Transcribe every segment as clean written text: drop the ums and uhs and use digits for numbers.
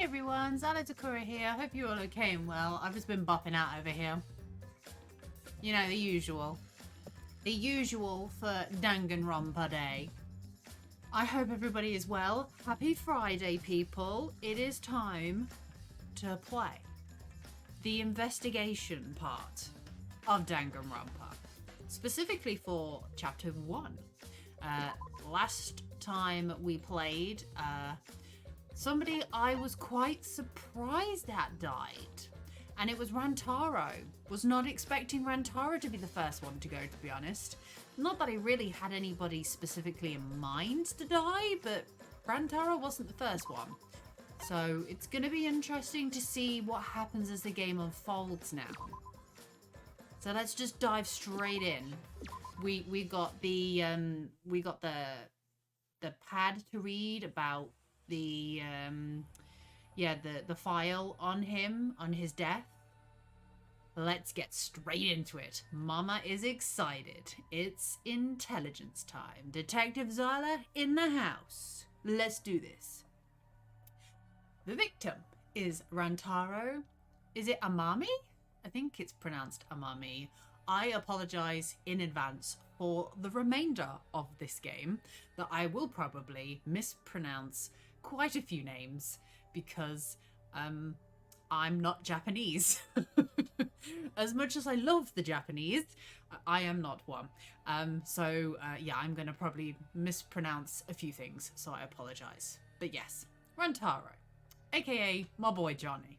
everyone, Zalatakura here. Hope you're all okay and well. I've just been bopping out over here. You know, the usual. The usual for Danganronpa Day. I hope everybody is well. Happy Friday, people. It is time to play the investigation part of Danganronpa. Specifically for Chapter 1. Last time we played, somebody I was quite surprised at died. And it was Rantaro. Was not expecting Rantaro to be the first one to go, to be honest. Not that I really had anybody specifically in mind to die, but Rantaro wasn't the first one. So it's going to be interesting to see what happens as the game unfolds now. So let's just dive straight in. We got the pad to read about the file on him, on his death. Let's get straight into it. Mama is excited. It's intelligence time. Detective Zyla in the house. Let's do this. The victim is Rantaro. Is it Amami? I think it's pronounced Amami. I apologize in advance for the remainder of this game that I will probably mispronounce quite a few names because I'm not Japanese. As much as I love the Japanese, I am not one. Yeah, I'm going to probably mispronounce a few things, so I apologize. But yes, Rantaro, aka my boy Johnny.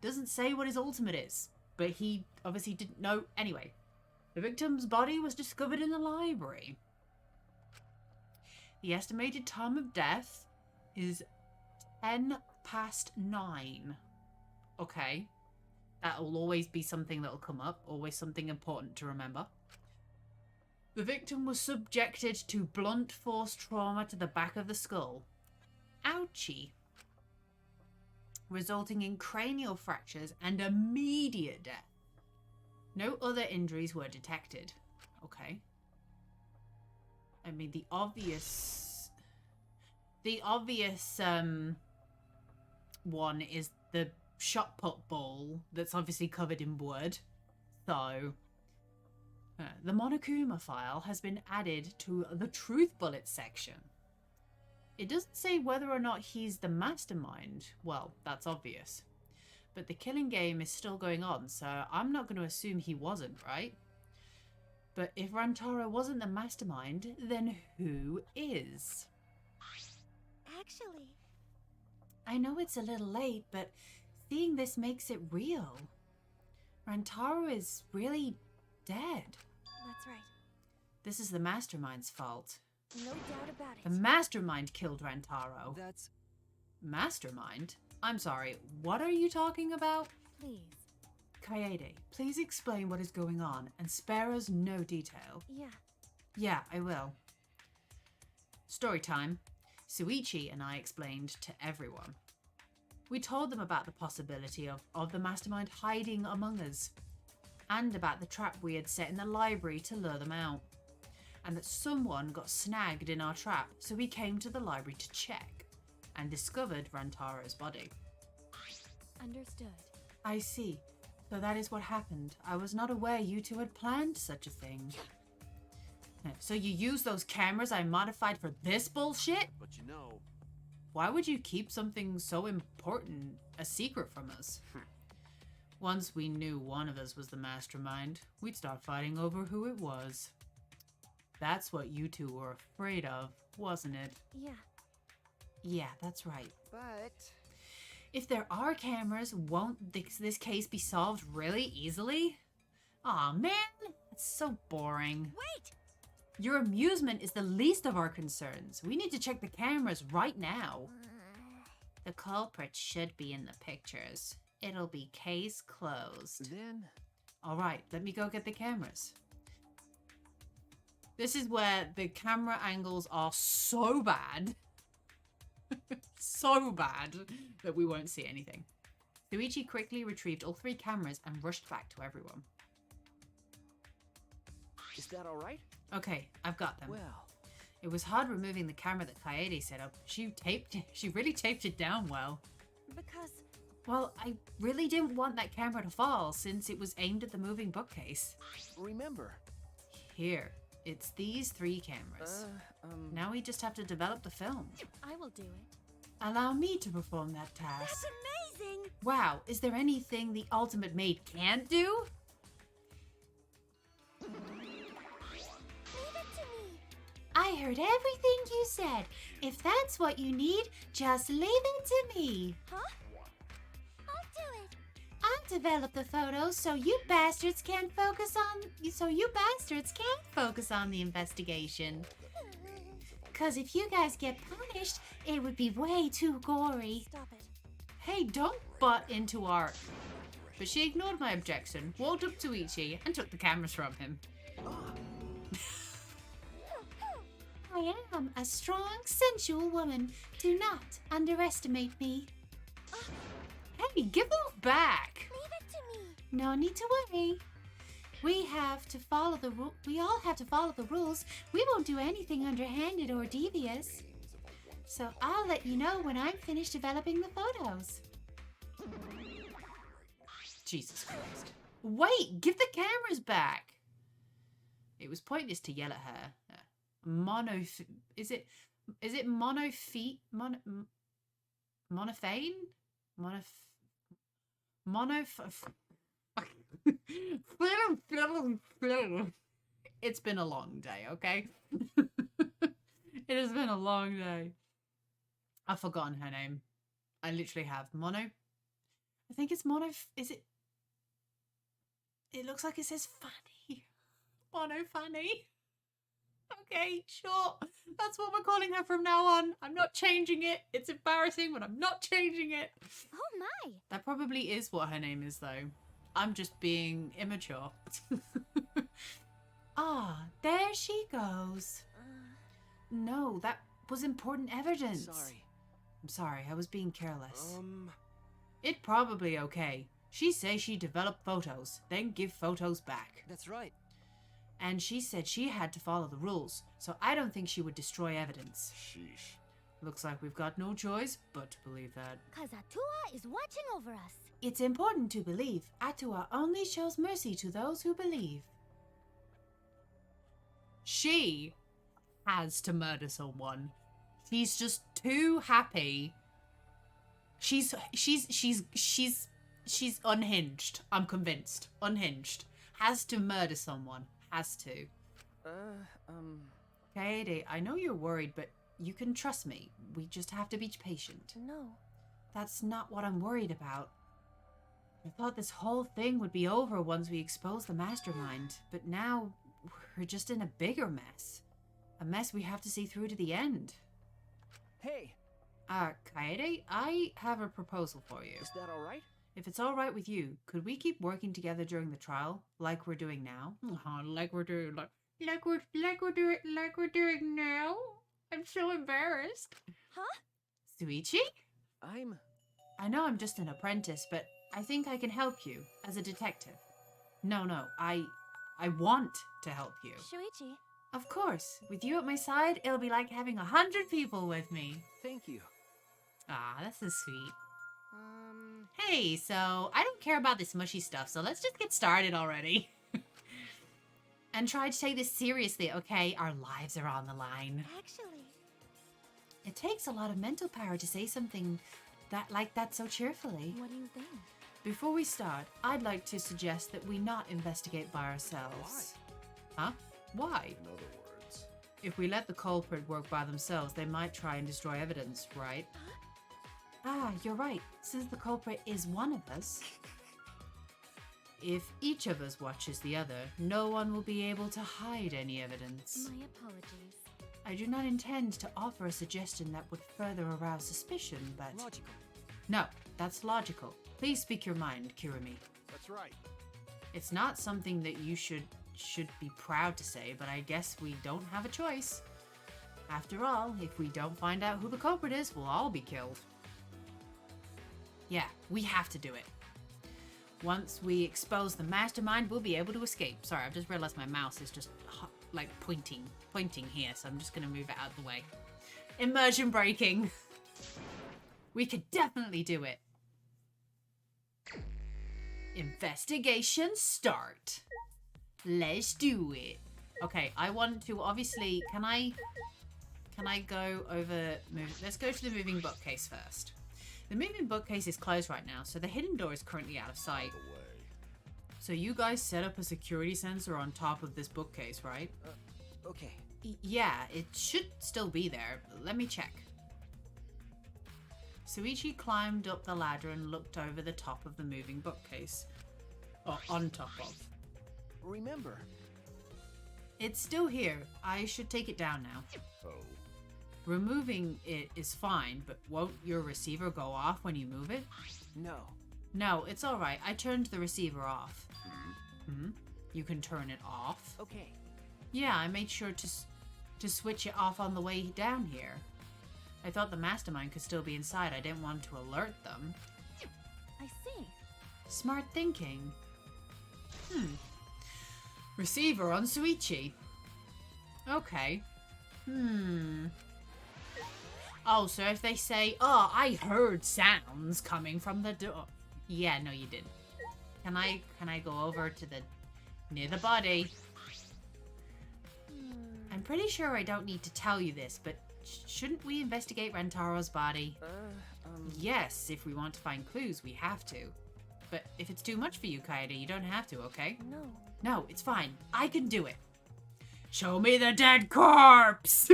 Doesn't say what his ultimate is, but he obviously didn't know. Anyway, the victim's body was discovered in the library. The estimated time of death is 9:10. Okay. That will always be something that will come up. Always something important to remember. The victim was subjected to blunt force trauma to the back of the skull. Ouchie. Resulting in cranial fractures and immediate death. No other injuries were detected. Okay. I mean, the obvious one is the shot put ball that's obviously covered in blood. So, the Monokuma file has been added to the truth bullets section. It doesn't say whether or not he's the mastermind. Well, that's obvious. But the killing game is still going on, so I'm not going to assume he wasn't, right? But if Rantaro wasn't the mastermind, then who is? Actually, I know it's a little late, but seeing this makes it real. Rantaro is really dead. that's right. This is the mastermind's fault. No doubt about it. The mastermind killed Rantaro. That's... Mastermind? I'm sorry, what are you talking about? Please. Kaede, please explain what is going on and spare us no detail. Yeah. Yeah, I will. Story time. Suichi and I explained to everyone. We told them about the possibility of the mastermind hiding among us, and about the trap we had set in the library to lure them out, and that someone got snagged in our trap, so we came to the library to check, and discovered Rantaro's body. Understood. I see. So that is what happened. I was not aware you two had planned such a thing. So you used those cameras I modified for this bullshit? But you know... Why would you keep something so important a secret from us? Once we knew one of us was the mastermind, we'd start fighting over who it was. That's what you two were afraid of, wasn't it? Yeah. Yeah, that's right. But... If there are cameras, won't this case be solved really easily? Aw, man, that's so boring. Wait! Your amusement is the least of our concerns. We need to check the cameras right now. The culprit should be in the pictures. It'll be case closed. Then... All right, let me go get the cameras. This is where the camera angles are so bad. So bad that we won't see anything. Suichi quickly retrieved all 3 cameras and rushed back to everyone. Is that all right? Okay, I've got them. Well... It was hard removing the camera that Kaede set up. She really taped it down well. Because Well, I really didn't want that camera to fall since it was aimed at the moving bookcase. Remember. Here, it's these 3 cameras. Now we just have to develop the film. I will do it. Allow me to perform that task. That's amazing! Wow, is there anything the ultimate maid can't do? Leave it to me. I heard everything you said. If that's what you need, just leave it to me. Huh? I'll do it. I'll develop the photos so you bastards can't focus on the investigation. Cause if you guys get punished, it would be way too gory. Stop it. Hey, don't butt into our... But she ignored my objection, walked up to Ichi, and took the cameras from him. I am a strong, sensual woman. Do not underestimate me. Hey, give them back. Leave it to me. No need to worry. We have to follow the We all have to follow the rules. We won't do anything underhanded or devious. So I'll let you know when I'm finished developing the photos. Jesus Christ. Wait, give the cameras back. It was pointless to yell at her. Is it monophene? It's been a long day, okay? It has been a long day. I've forgotten her name. I literally have. I think it's is it? It looks like it says Fanny. Fanny. Okay, sure. That's what we're calling her from now on. I'm not changing it. It's embarrassing, but I'm not changing it. Oh my. That probably is what her name is, though. I'm just being immature. Ah, there she goes. No, that was important evidence. Sorry. I'm sorry, I was being careless. It probably okay. She says she developed photos, then give photos back. That's right. And she said she had to follow the rules, so I don't think she would destroy evidence. Sheesh. Looks like we've got no choice but to believe that. Cause Atua is watching over us. It's important to believe. Atua only shows mercy to those who believe. She has to murder someone. She's just too happy. She's unhinged. I'm convinced. Unhinged. Has to murder someone. Has to. Kaede, I know you're worried, but you can trust me. We just have to be patient. No. That's not what I'm worried about. I thought this whole thing would be over once we expose the mastermind, but now we're just in a bigger mess. A mess we have to see through to the end. Hey, Kaede, I have a proposal for you. is that all right? If it's all right with you, could we keep working together during the trial, like we're doing now? Like we're doing now. I'm so embarrassed. Huh? Suichi? I know I'm just an apprentice, but I think I can help you as a detective. No, I want to help you. Shuichi. Of course, with you at my side, it'll be like having 100 people with me. Thank you. Ah, that's so sweet. Hey, so I don't care about this mushy stuff, so let's just get started already. And try to take this seriously, okay? Our lives are on the line. Actually. It takes a lot of mental power to say something like that so cheerfully. What do you think? Before we start, I'd like to suggest that we not investigate by ourselves. Why? Huh? Why? In other words. If we let the culprit work by themselves, they might try and destroy evidence, right? Ah, you're right. Since the culprit is one of us, if each of us watches the other, no one will be able to hide any evidence. My apologies. I do not intend to offer a suggestion that would further arouse suspicion, but... Logical. No, that's logical. Please speak your mind, Kirumi. That's right. It's not something that you should be proud to say, but I guess we don't have a choice. After all, if we don't find out who the culprit is, we'll all be killed. Yeah, we have to do it. Once we expose the mastermind, we'll be able to escape. Sorry, I've just realized my mouse is just like pointing here, so I'm just gonna move it out of the way. Immersion breaking. We could definitely do it. Investigation start. Let's do it. Okay, I want to obviously, can I go over, let's go to the moving bookcase first. The moving bookcase is closed right now, so the hidden door is currently out of sight. So you guys set up a security sensor on top of this bookcase, right? Okay. Yeah, it should still be there. Let me check. Suichi climbed up the ladder and looked over the top of the moving bookcase. Or on top of. Remember. It's still here. I should take it down now. Oh. Removing it is fine, but won't your receiver go off when you move it? No. No, it's alright. I turned the receiver off. You can turn it off. Okay. Yeah, I made sure to switch it off on the way down here. I thought the mastermind could still be inside. I didn't want to alert them. I see. Smart thinking. Receiver on Suichi. Okay. Oh, so if they say, oh, I heard sounds coming from the door. Yeah, no, you didn't. Can I go over to the near the body? I'm pretty sure I don't need to tell you this, but shouldn't we investigate Rantaro's body? Yes, if we want to find clues, we have to. But if it's too much for you, Kaede, you don't have to, okay? No. No, it's fine. I can do it. Show me the dead corpse!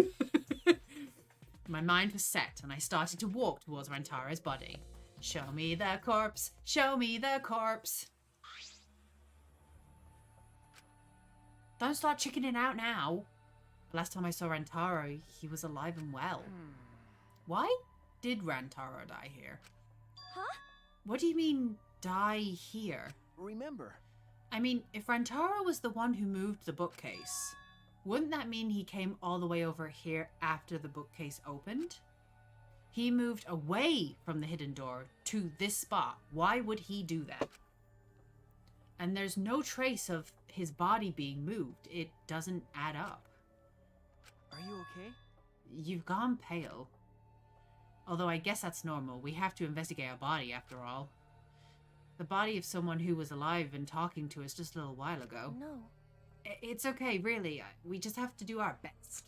My mind was set, and I started to walk towards Rantaro's body. Show me the corpse. Show me the corpse. Don't start chickening out now. Last time I saw Rantaro, he was alive and well. Why did Rantaro die here? Huh? What do you mean, die here? Remember. I mean, if Rantaro was the one who moved the bookcase, wouldn't that mean he came all the way over here after the bookcase opened? He moved away from the hidden door to this spot. Why would he do that? And there's no trace of his body being moved. It doesn't add up. Are you okay? You've gone pale. Although I guess that's normal. We have to investigate our body after all. The body of someone who was alive and talking to us just a little while ago. No. It's okay, really. We just have to do our best.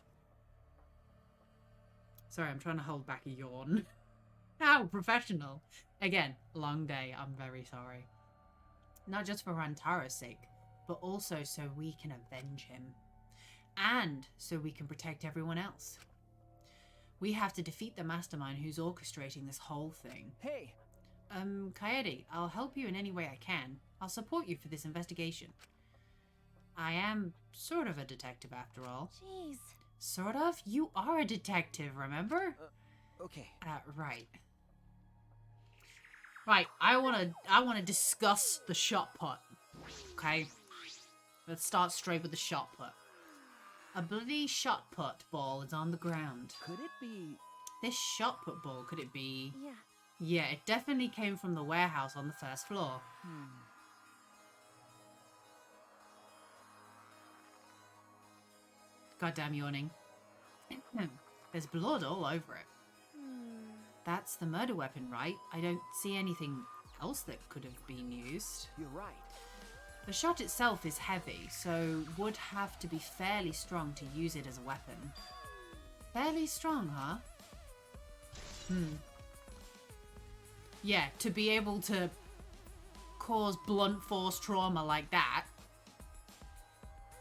Sorry, I'm trying to hold back a yawn. How professional. Again, long day. I'm very sorry. Not just for Rantaro's sake, but also so we can avenge him. And so we can protect everyone else. We have to defeat the mastermind who's orchestrating this whole thing. Hey! Kaede, I'll help you in any way I can. I'll support you for this investigation. I am sort of a detective after all. Jeez. Sort of? You are a detective, remember? Okay. Right. Right, I wanna discuss the shot put. Okay? Let's start straight with the shot put. A bloody shot put ball is on the ground. Could it be... This shot put ball, could it be... Yeah. Yeah, it definitely came from the warehouse on the first floor. Goddamn yawning. There's blood all over it. That's the murder weapon, right? I don't see anything else that could have been used. You're right. The shot itself is heavy, so would have to be fairly strong to use it as a weapon. Fairly strong, huh? Yeah, to be able to cause blunt force trauma like that.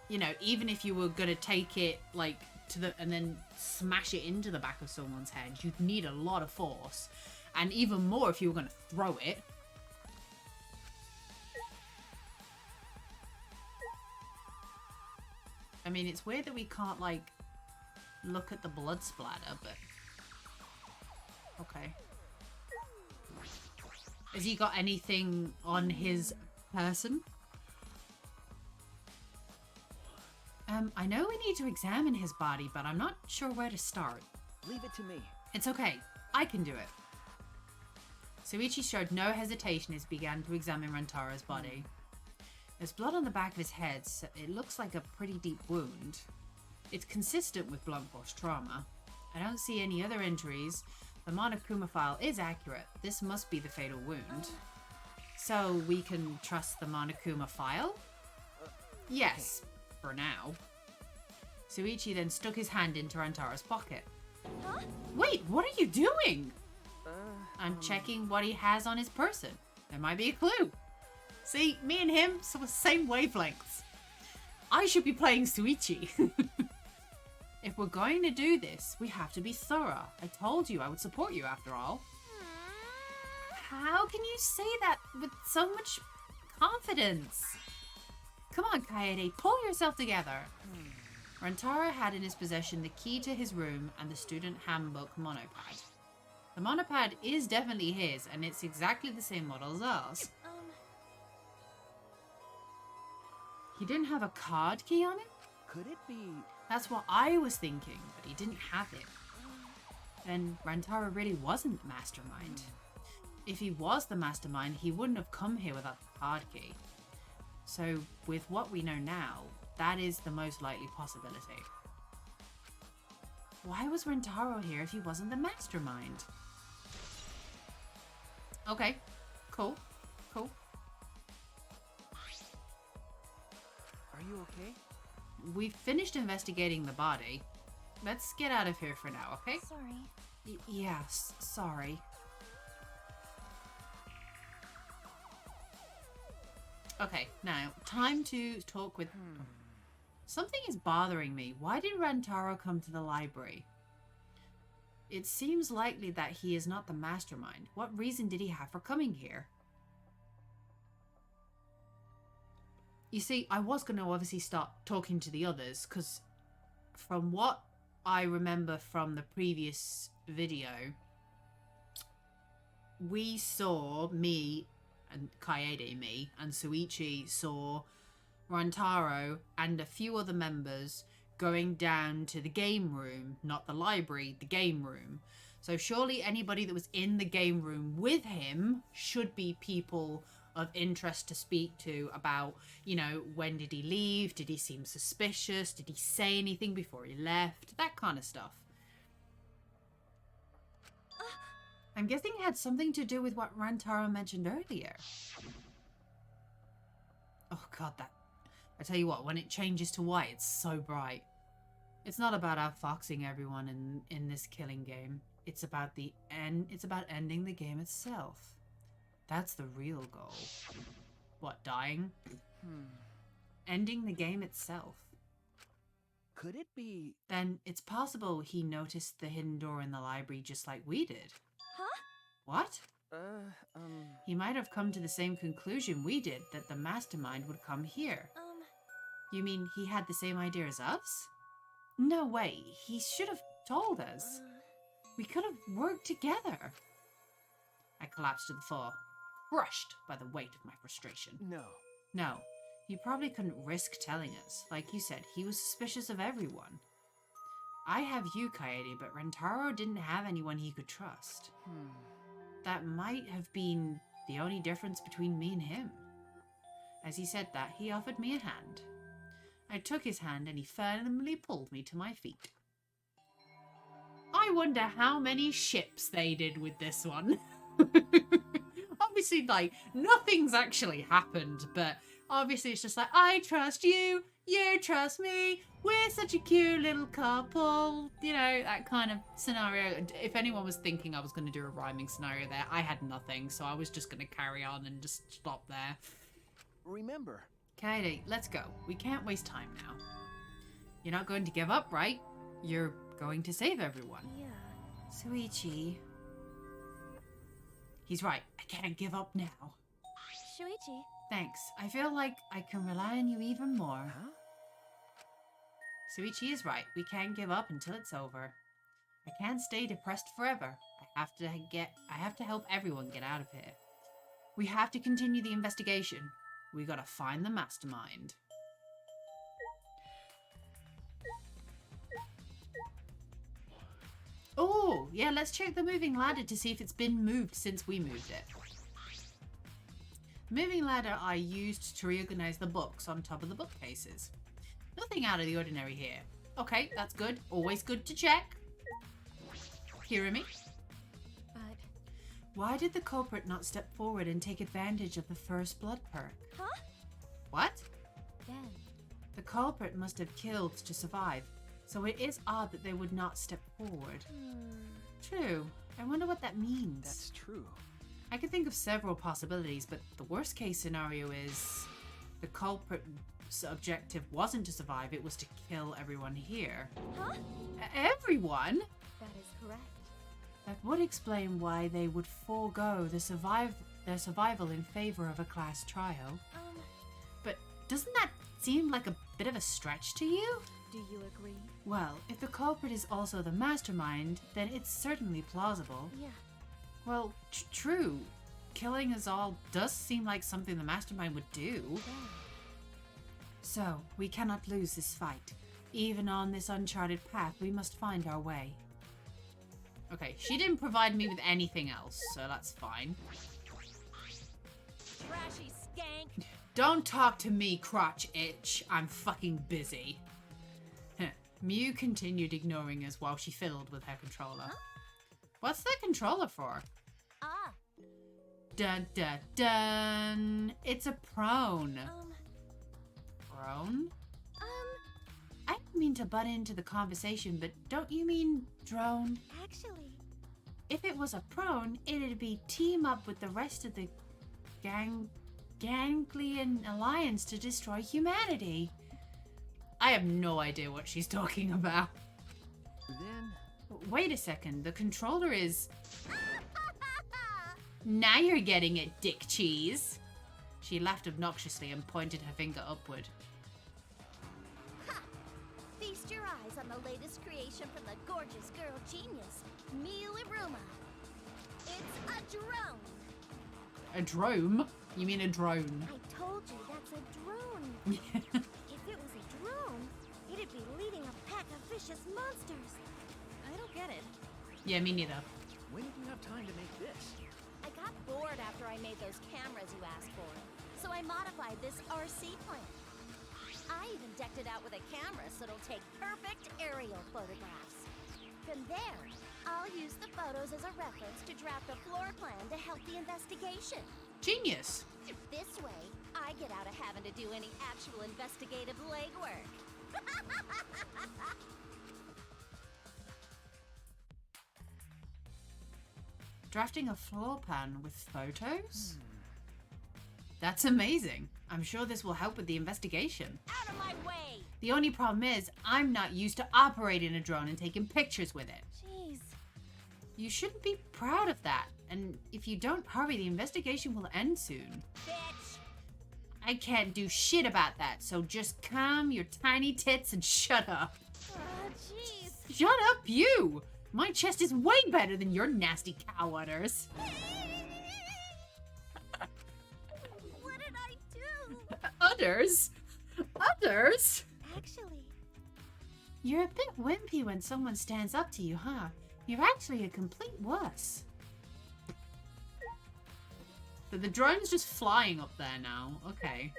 You know, even if you were gonna take it, like, to the... and then smash it into the back of someone's head, you'd need a lot of force. And even more if you were gonna throw it. I mean, it's weird that we can't, like, look at the blood splatter, but... Okay. Has he got anything on his person? I know we need to examine his body, but I'm not sure where to start. Leave it to me. It's okay. I can do it. Suichi showed no hesitation as he began to examine Rantaro's body. There's blood on the back of his head, so it looks like a pretty deep wound. It's consistent with blunt force trauma. I don't see any other injuries. The Monokuma file is accurate. This must be the fatal wound. So we can trust the Monokuma file? Yes, for now. Suichi then stuck his hand into Rantaro's pocket. Huh? Wait, what are you doing? I'm checking what he has on his person. There might be a clue. See, me and him, so the same wavelengths. I should be playing Suichi. If we're going to do this, we have to be thorough. I told you I would support you after all. How can you say that with so much confidence? Come on, Kaede, pull yourself together. Rantaro had in his possession the key to his room and the student handbook monopad. The monopad is definitely his, and it's exactly the same model as ours. He didn't have a card key on it? Could it be? That's what I was thinking, but he didn't have it. Then Rantaro really wasn't the mastermind. If he was the mastermind, he wouldn't have come here without the card key. So, with what we know now, that is the most likely possibility. Why was Rantaro here if he wasn't the mastermind? Okay, cool, cool. Are you okay? We've finished investigating the body. Let's get out of here for now, okay? Sorry. Yes, sorry. Okay, now, time to talk with... Something is bothering me. Why did Rantaro come to the library? It seems likely that he is not the mastermind. What reason did he have for coming here? You see, I was going to obviously start talking to the others, because from what I remember from the previous video, we saw, me and Kaede, me, and Suichi saw Rantaro and a few other members going down to the game room, not the library, the game room. So surely anybody that was in the game room with him should be people of interest to speak to about, you know, when did he leave? Did he seem suspicious? Did he say anything before he left? That kind of stuff. I'm guessing it had something to do with what Rantaro mentioned earlier. Oh god, that... I tell you what, when it changes to white, it's so bright. It's not about outfoxing everyone in this killing game. It's about the end. It's about ending the game itself. That's the real goal. What, dying? Ending the game itself. Could it be? Then it's possible he noticed the hidden door in the library just like we did. Huh? What? He He might have come to the same conclusion we did, that the mastermind would come here. You mean he had the same idea as us? No way. He should have told us. We could have worked together. I collapsed to the floor, crushed by the weight of my frustration. No. No, he probably couldn't risk telling us. Like you said, he was suspicious of everyone. I have you, Kaede, but Rantaro didn't have anyone he could trust. That might have been the only difference between me and him. As he said that, he offered me a hand. I took his hand and he firmly pulled me to my feet. I wonder how many ships they did with this one. Obviously, like, nothing's actually happened, but obviously it's just like, I trust you, you trust me, we're such a cute little couple, you know, that kind of scenario. If anyone was thinking I was going to do a rhyming scenario there, I had nothing, so I was just going to carry on and just stop there. Remember. Kaede, let's go. We can't waste time now. You're not going to give up, right? You're going to save everyone. Yeah. Suichi. He's right. I can't give up now. Shuichi. Thanks. I feel like I can rely on you even more. Huh? Suichi is right. We can't give up until it's over. I can't stay depressed forever. I have to help everyone get out of here. We have to continue the investigation. We gotta find the mastermind. Oh, yeah, let's check the moving ladder to see if it's been moved since we moved it. Moving ladder I used to reorganize the books on top of the bookcases. Nothing out of the ordinary here. Okay, that's good. Always good to check. Hearing me? But... Why did the culprit not step forward and take advantage of the first blood perk? Huh? What? Then... The culprit must have killed to survive, so it is odd that they would not step forward. True. I wonder what that means. That's true. I could think of several possibilities, but the worst case scenario is the culprit's objective wasn't to survive, it was to kill everyone here. Huh? Everyone? That is correct. That would explain why they would forego their survival in favor of a class trial. But doesn't that seem like a bit of a stretch to you? Do you agree? Well, if the culprit is also the mastermind, then it's certainly plausible. Yeah. Well, true. Killing us all does seem like something the mastermind would do. Then... So, we cannot lose this fight. Even on this uncharted path, we must find our way. Okay, she didn't provide me with anything else, so that's fine. Trashy skank! Don't talk to me, crotch itch. I'm fucking busy. Mew continued ignoring us while she fiddled with her controller. Huh? What's that controller for? Ah! Dun dun dun! It's a prone. Prone? I didn't mean to butt into the conversation, but don't you mean drone? Actually... If it was a prone, it'd be team up with the rest of the Ganglion Alliance to destroy humanity. I have no idea what she's talking about. Then... Wait a second, the controller is... Now you're getting it, dick cheese. She laughed obnoxiously and pointed her finger upward. Ha! Feast your eyes on the latest creation from the gorgeous girl genius, Miliruma. It's a drone. A drone? You mean a drone? I told you that's a drone. If it was a drone, it'd be leading a pack of vicious monsters. I don't get it. Yeah, me neither. When did you have time to make this? I got bored after I made those cameras you asked for, so I modified this RC plane. I even decked it out with a camera so it'll take perfect aerial photographs. From there, I'll use the photos as a reference to draft a floor plan to help the investigation. Genius. This way, I get out of having to do any actual investigative legwork. Drafting a floor plan with photos? That's amazing. I'm sure this will help with the investigation. Out of my way! The only problem is, I'm not used to operating a drone and taking pictures with it. Jeez. You shouldn't be proud of that. And if you don't hurry, the investigation will end soon. Bitch! I can't do shit about that, so just calm your tiny tits and shut up. Jeez. Shut up, you! My chest is way better than your nasty cow udders. What did I do? Udders? Udders? Actually, You're a bit wimpy when someone stands up to you, huh? You're actually a complete wuss. But the drone's just flying up there now. Okay.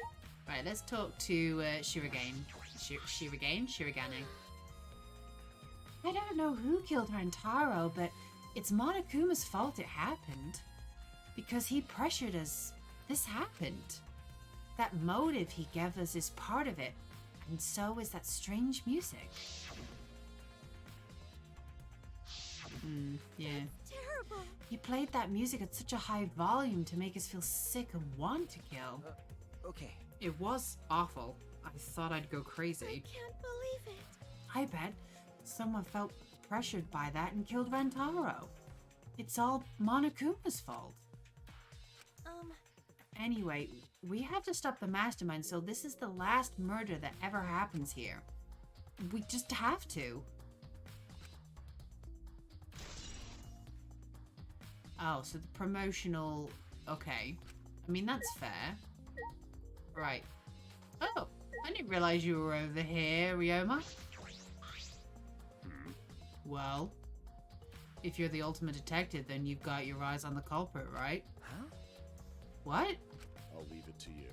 Right, let's talk to Shirogane. Shirogane? I don't know who killed Rantaro, but it's Monokuma's fault it happened. Because he pressured us. This happened. That motive he gave us is part of it. And so is that strange music. Yeah. terrible. He played that music at such a high volume to make us feel sick and want to kill. Okay. It was awful. I thought I'd go I crazy. can't believe it. I bet someone felt pressured by that and killed Rantaro. It's all Monokuma's fault. Anyway, we have to stop the mastermind, so this is the last murder that ever happens here. We just have to. Oh, so the promotional... Okay. I mean, that's fair. Right. Oh, I didn't realize you were over here, Ryoma. Well, if you're the ultimate detective, then you've got your eyes on the culprit, right? Huh? What? I'll leave it to you.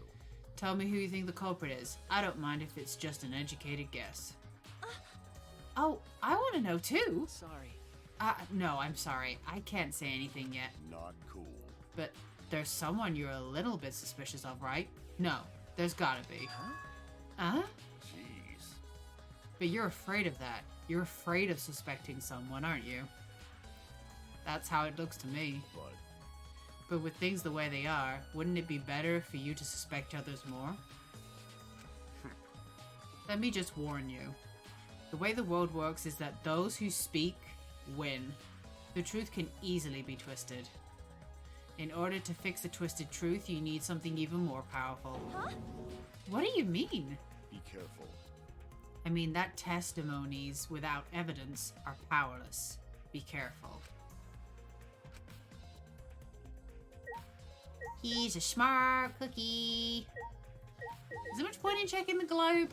Tell me who you think the culprit is. I don't mind if it's just an educated guess. Oh, I want to know too. Sorry. No, I'm sorry. I can't say anything yet. Not cool. But there's someone you're a little bit suspicious of, right? No, there's gotta be. Huh? Jeez. But you're afraid of that. You're afraid of suspecting someone, aren't you? That's how it looks to me. But with things the way they are, wouldn't it be better for you to suspect others more? Let me just warn you. The way the world works is that those who speak win. The truth can easily be twisted. In order to fix a twisted truth, you need something even more powerful. Huh? What do you mean? Be careful. I mean that testimonies without evidence are powerless. Be careful. He's a smart cookie. Is there much point in checking the globe?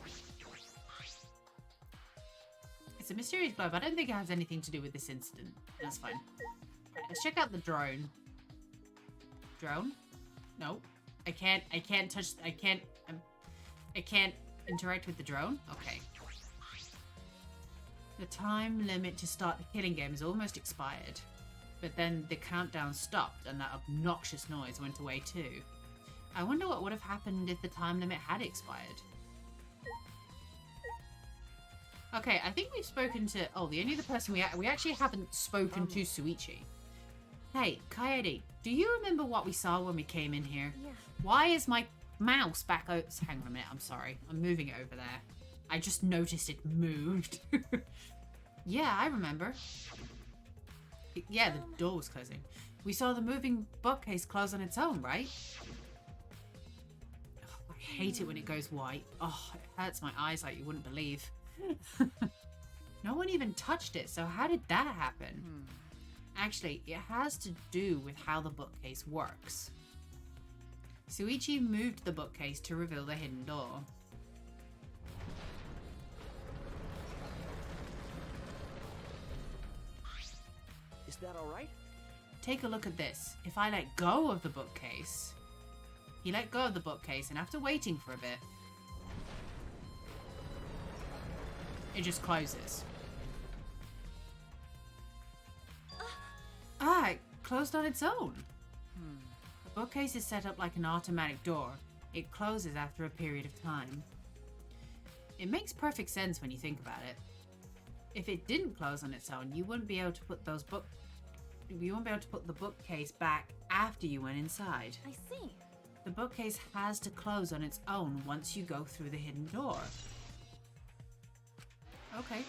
It's a mysterious globe. I don't think it has anything to do with this incident. That's fine. Right, let's check out the drone. Drone? No. I can't touch, I can't interact with the drone? Okay. The time limit to start the killing game is almost expired. But then the countdown stopped and that obnoxious noise went away too. I wonder what would have happened if the time limit had expired. Okay, I think we've spoken to... Oh, the only other person we actually haven't spoken to Suichi. Hey, Kaede, do you remember what we saw when we came in here? Yeah. Why is my mouse back out? Hang on a minute, I'm sorry. I'm moving it over there. I just noticed it moved. Yeah, I remember. Yeah, the door was closing. We saw the moving bookcase close on its own, right? Oh, I hate it when it goes white. Oh, it hurts my eyes like you wouldn't believe. No one even touched it, so how did that happen? Actually, it has to do with how the bookcase works. Suichi moved the bookcase to reveal the hidden door. Is that all right? Take a look at this. If I let go of the bookcase... He let go of the bookcase, and after waiting for a bit, it just closes. It closed on its own. The bookcase is set up like an automatic door. It closes after a period of time. It makes perfect sense when you think about it. If it didn't close on its own, you wouldn't be able to put the bookcase back after you went inside. I see. The bookcase has to close on its own once you go through the hidden door. Okay.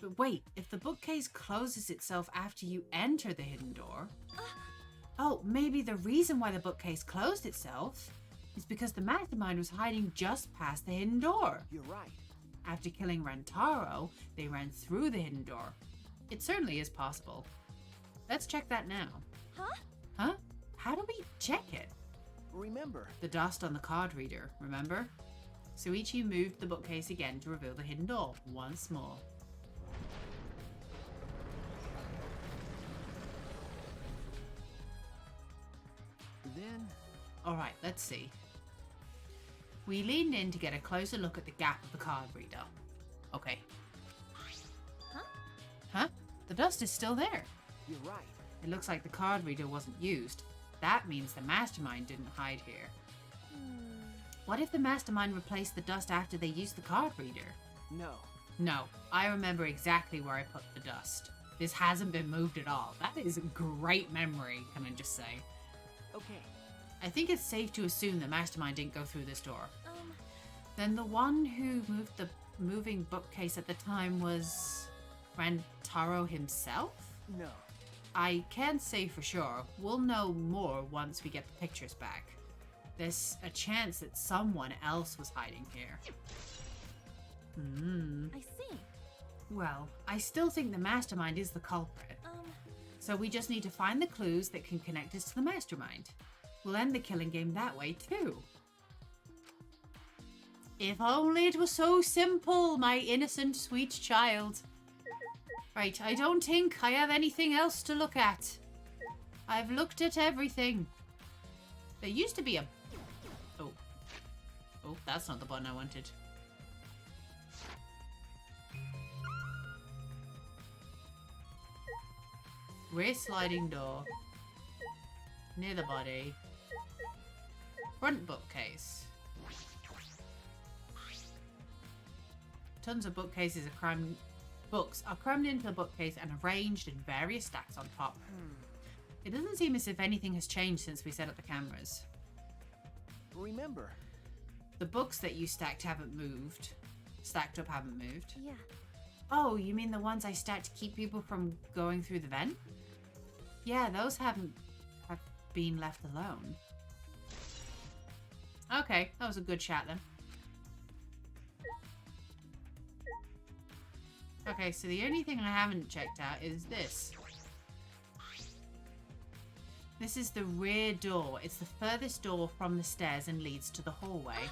But wait, if the bookcase closes itself after you enter the hidden door... Oh, maybe the reason why the bookcase closed itself is because the mastermind was hiding just past the hidden door. You're right. After killing Rantaro, they ran through the hidden door. It certainly is possible. Let's check that now. Huh? Huh? How do we check it? Remember. The dust on the card reader, remember? Suichi moved the bookcase again to reveal the hidden door once more. Then... Alright, let's see. We leaned in to get a closer look at the gap of the card reader. Okay. Huh? Huh? The dust is still there. You're right. It looks like the card reader wasn't used. That means the mastermind didn't hide here. What if the mastermind replaced the dust after they used the card reader? No. No, I remember exactly where I put the dust. This hasn't been moved at all. That is a great memory, can I just say. Okay. I think it's safe to assume the mastermind didn't go through this door. Then the one who moved the moving bookcase at the time was... Rantaro himself? No. I can't say for sure. We'll know more once we get the pictures back. There's a chance that someone else was hiding here. I see. Well, I still think the mastermind is the culprit. So we just need to find the clues that can connect us to the mastermind. We'll end the killing game that way too. If only it was so simple, my innocent, sweet child. Right, I don't think I have anything else to look at. I've looked at everything. There used to be a Oh, that's not the button I wanted. Rear sliding door. Near the body. Front bookcase. Tons of bookcases are crammed. Books are crammed into the bookcase and arranged in various stacks on top. It doesn't seem as if anything has changed since we set up the cameras. Remember, The books that you stacked haven't moved. Stacked up haven't moved. Yeah. Oh, you mean the ones I stacked to keep people from going through the vent? Yeah, those have been left alone. Okay, that was a good shot then. Okay, so the only thing I haven't checked out is this. This is the rear door. It's the furthest door from the stairs and leads to the hallway.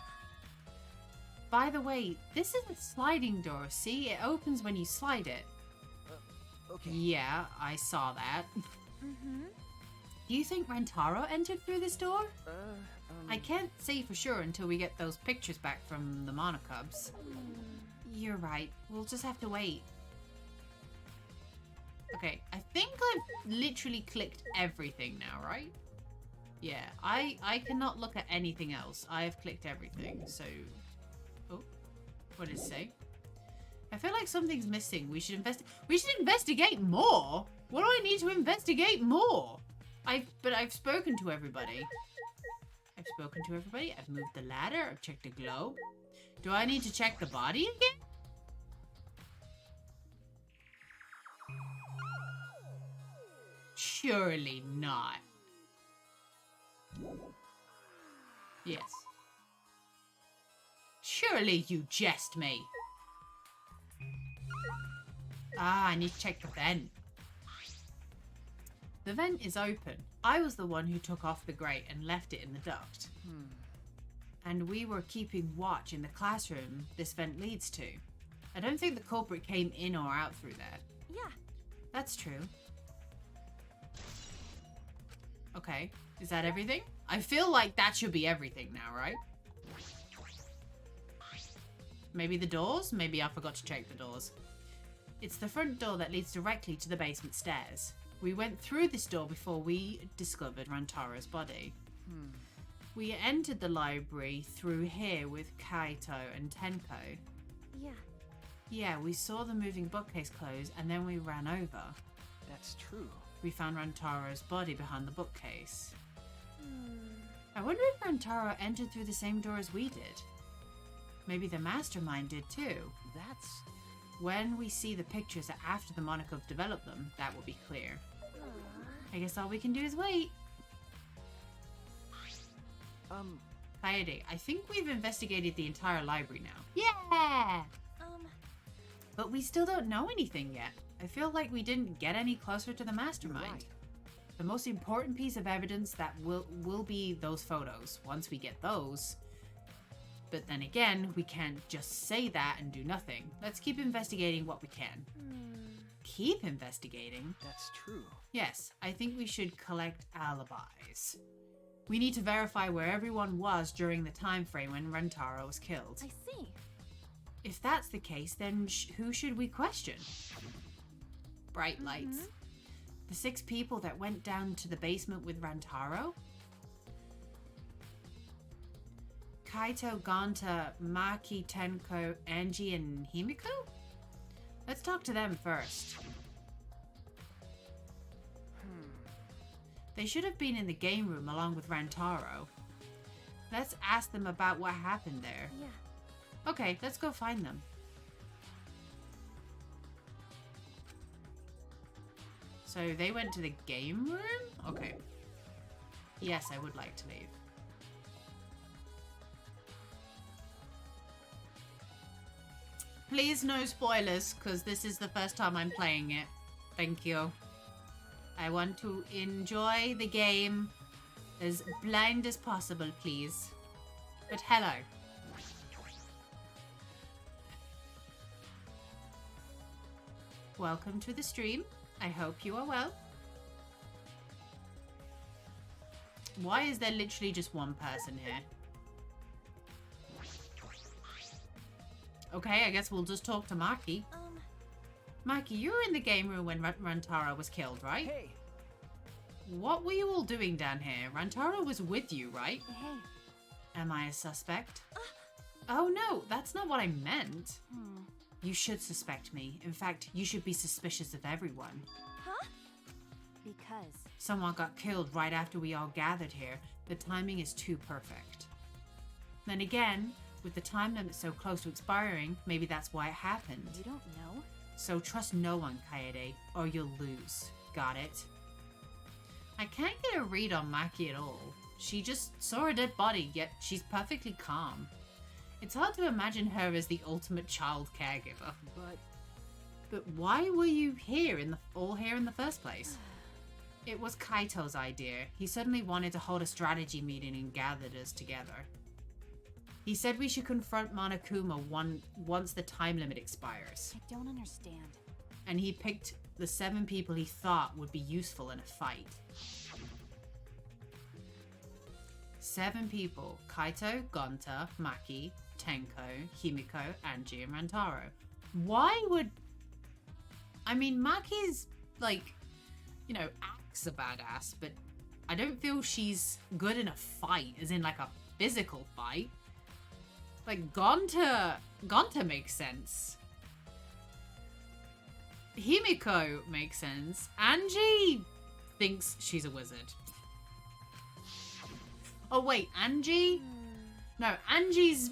By the way, this is a sliding door. See, it opens when you slide it. okay. Yeah, I saw that. Mm-hmm. Do you think Rentaro entered through this door? I can't say for sure until we get those pictures back from the monokubs. You're right. We'll just have to wait. Okay, I think I've literally clicked everything now, right? Yeah, I cannot look at anything else. I have clicked everything, so... Oh, what does it say? I feel like something's missing. We should investigate more! What do I need to investigate more? But I've spoken to everybody. I've spoken to everybody. I've moved the ladder. I've checked the globe. Do I need to check the body again? Surely not. Yes. Surely you jest me. Ah, I need to check the vent. The vent is open. I was the one who took off the grate and left it in the duct. And we were keeping watch in the classroom this vent leads to. I don't think the culprit came in or out through there. Yeah. That's true. Okay, is that everything? I feel like that should be everything now, right? Maybe the doors? Maybe I forgot to check the doors. It's the front door that leads directly to the basement stairs. We went through this door before we discovered Rantaro's body. We entered the library through here with Kaito and Tenko. Yeah. Yeah, we saw the moving bookcase close and then we ran over. That's true. We found Rantaro's body behind the bookcase. I wonder if Rantaro entered through the same door as we did. Maybe the mastermind did too. That's... When we see the pictures after the monokubs develop them, that will be clear. I guess all we can do is wait. Coyote, I think we've investigated the entire library now. Yeah! But we still don't know anything yet. I feel like we didn't get any closer to the mastermind. Right. The most important piece of evidence that will be those photos, once we get those. But then again, we can't just say that and do nothing. Let's keep investigating what we can. Keep investigating? That's true. Yes, I think we should collect alibis. We need to verify where everyone was during the time frame when Rentaro was killed. I see. If that's the case, then who should we question? Bright lights. The 6 people that went down to the basement with Rantaro? Kaito, Gonta, Maki, Tenko, Angie, and Himiko? Let's talk to them first. They should have been in the game room along with Rantaro. Let's ask them about what happened there. Yeah. Okay, let's go find them. So they went to the game room? Okay. Yes, I would like to leave. Please no spoilers, because this is the first time I'm playing it. Thank you. I want to enjoy the game as blind as possible, please. But hello. Welcome to the stream. I hope you are well. Why is there literally just one person here? Okay, I guess we'll just talk to Maki. Maki, you were in the game room when Rantaro was killed, right? Hey, What were you all doing down here? Rantaro was with you, right? Hey. Am I a suspect? Oh no, that's not what I meant. You should suspect me. In fact, you should be suspicious of everyone. Huh? Because. Someone got killed right after we all gathered here. The timing is too perfect. Then again, with the time limit so close to expiring, maybe that's why it happened. You don't know? So trust no one, Kaede, or you'll lose. Got it? I can't get a read on Maki at all. She just saw a dead body, yet she's perfectly calm. It's hard to imagine her as the ultimate child caregiver. But why were you here all here in the first place? It was Kaito's idea. He suddenly wanted to hold a strategy meeting and gathered us together. He said we should confront Monokuma once the time limit expires. I don't understand. And he picked the 7 people he thought would be useful in a fight. 7 people. Kaito, Gonta, Maki, Tenko, Himiko, Angie, and Rantaro. Why would... I mean, Maki's, like, you know, acts a badass, but I don't feel she's good in a fight, as in, like, a physical fight. Like, Gonta makes sense. Himiko makes sense. Angie thinks she's a wizard. Oh, wait, Angie? No, Angie's...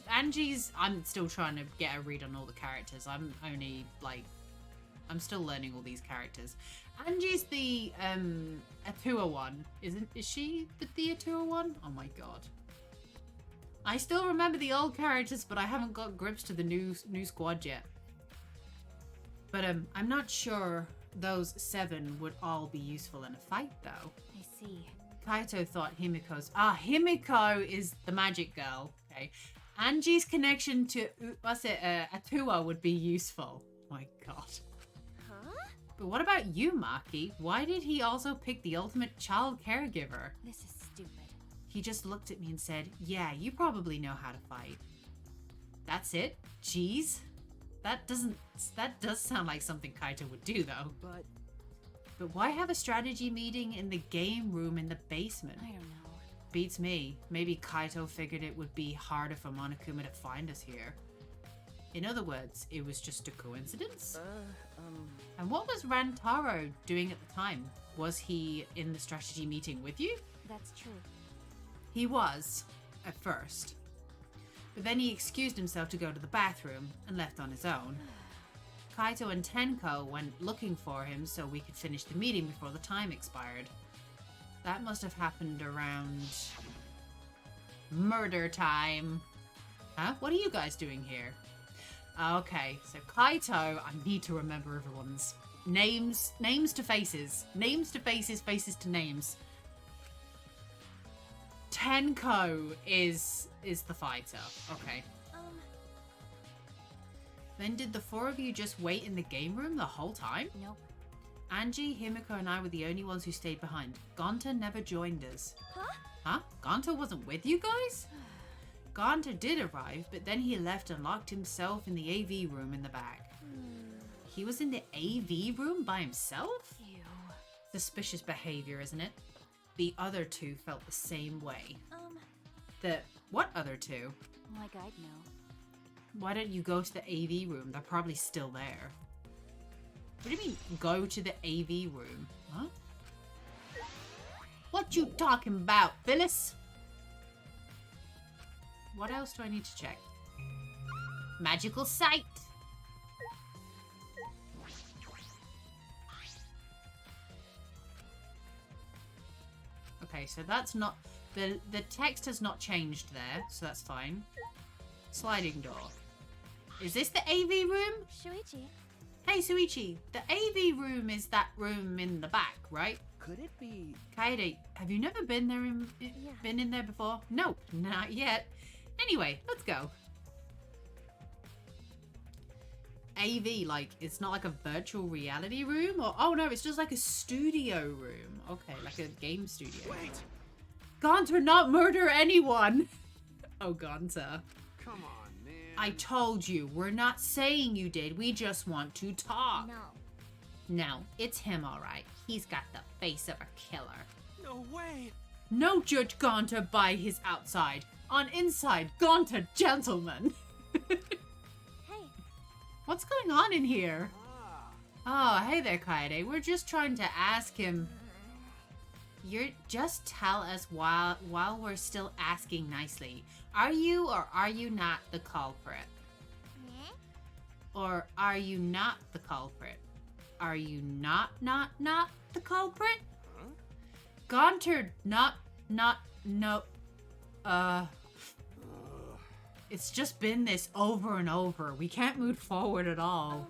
I'm still trying to get a read on all the characters. I'm still learning all these characters. Angie's the, Atua one. Is she the Atua one? Oh my god. I still remember the old characters, but I haven't got grips to the new squad yet. But, I'm not sure those 7 would all be useful in a fight, though. I see. Kaito thought Himiko's... Himiko is the magic girl. Okay. Angie's connection to, Atua would be useful. My god. Huh? But what about you, Maki? Why did he also pick the ultimate child caregiver? This is stupid. He just looked at me and said, yeah, you probably know how to fight. That's it? Jeez? That does sound like something Kaito would do, though. But why have a strategy meeting in the game room in the basement? I don't know. Beats me. Maybe Kaito figured it would be harder for Monokuma to find us here. In other words, it was just a coincidence? And what was Rantaro doing at the time? Was he in the strategy meeting with you? That's true. He was, at first. But then he excused himself to go to the bathroom and left on his own. Kaito and Tenko went looking for him so we could finish the meeting before the time expired. That must have happened around... murder time. Huh? What are you guys doing here? Okay, so Kaito, I need to remember everyone's names. Names to faces. Names to faces, faces to names. Tenko is the fighter. Okay. Then did the 4 of you just wait in the game room the whole time? Nope. Angie, Himiko, and I were the only ones who stayed behind. Gonta never joined us. Huh? Huh? Gonta wasn't with you guys? Gonta did arrive, but then he left and locked himself in the AV room in the back. He was in the AV room by himself? Ew. Suspicious behavior, isn't it? The other 2 felt the same way. What other 2? Like I'd know. Why don't you go to the AV room? They're probably still there. What do you mean, go to the AV room? Huh? What you talking about, Phyllis? What else do I need to check? Magical sight! Okay, so that's not... The text has not changed there, so that's fine. Sliding door. Is this the AV room? Shuichi. Hey, Suichi, the AV room is that room in the back, right? Could it be? Kaede, have you never been there been in there before? Nope, not yet. Anyway, let's go. AV, like, it's not like a virtual reality room? Or, oh no, it's just like a studio room. Okay, like a game studio. Wait! Gonta, not murder anyone! Oh, Gonta. Come on, man. I told you, we're not saying you did. We just want to talk. No. No, it's him, all right. He's got the face of a killer. No way. No judge Gaunter by his outside. On inside, Gaunter gentleman. Hey, What's going on in here? Ah. Oh, hey there, Kaede. We're just trying to ask him. You're just tell us while we're still asking nicely. Are you or are you not the culprit? Or are you not the culprit? Are you not the culprit? Huh? Gaunter, no. It's just been this over and over. We can't move forward at all.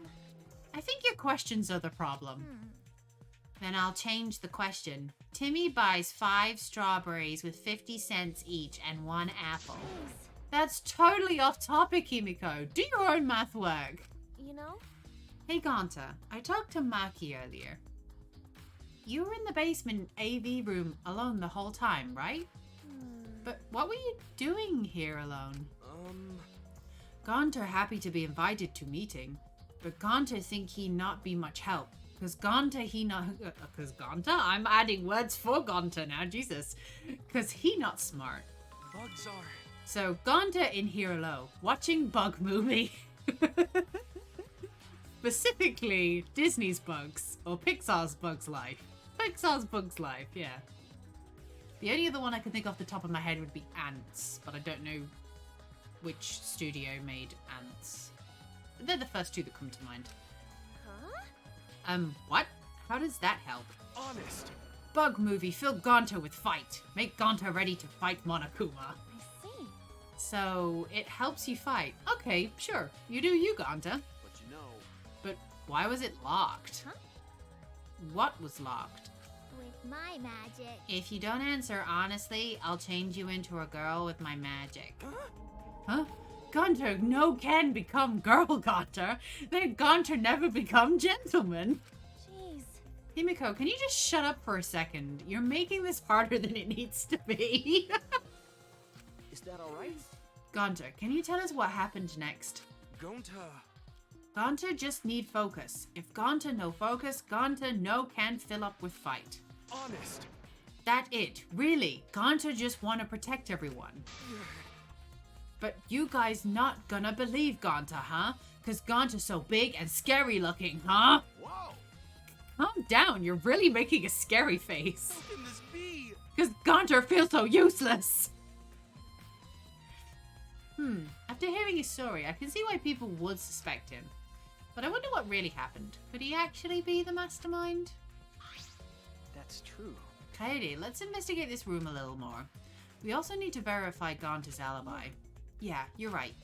I think your questions are the problem. Then I'll change the question. Timmy buys 5 strawberries with 50 cents each and 1 apple. please. That's totally off topic, Himiko. Do your own math work. You know? Hey, Gaunter. I talked to Maki earlier. You were in the basement AV room alone the whole time, right? But what were you doing here alone? Gaunter happy to be invited to meeting, but Gaunter think he not be much help. Cause Gaunter I'm adding words for Gaunter now, Jesus. Cause he not smart. Bugs are. So Gaunter in here alone, watching bug movie. Specifically Disney's Bugs, or Pixar's Bugs Life. Pixar's Bugs Life, yeah. The only other one I can think off the top of my head would be Ants, but I don't know which studio made Ants. They're the first 2 that come to mind. Huh? What? How does that help? Honest. Bug movie, fill Gaunter with fight. Make Gaunter ready to fight Monokuma. I see. So, it helps you fight. Okay, sure. You do you, Gaunter. But you know. But why was it locked? Huh? What was locked? With my magic. If you don't answer honestly, I'll change you into a girl with my magic. Huh? Gaunter no can become girl Gaunter. Then Gaunter never become gentleman. Jeez. Himiko, can you just shut up for a second? You're making this harder than it needs to be. Is that alright? Gaunter, can you tell us what happened next? Gonta. Gaunter just need focus. If Gaunter no focus, Gaunter no can fill up with fight. Honest. That it. Really. Gaunter just want to protect everyone. But you guys not gonna believe Gaunter, huh? Cause Gaunter's so big and scary looking, huh? Whoa. Calm down, you're really making a scary face. How can this be? Cause Gaunter feels so useless. After hearing his story, I can see why people would suspect him. But I wonder what really happened. Could he actually be the mastermind? That's true. Kaede, let's investigate this room a little more. We also need to verify Gaunter's alibi. Yeah, you're right.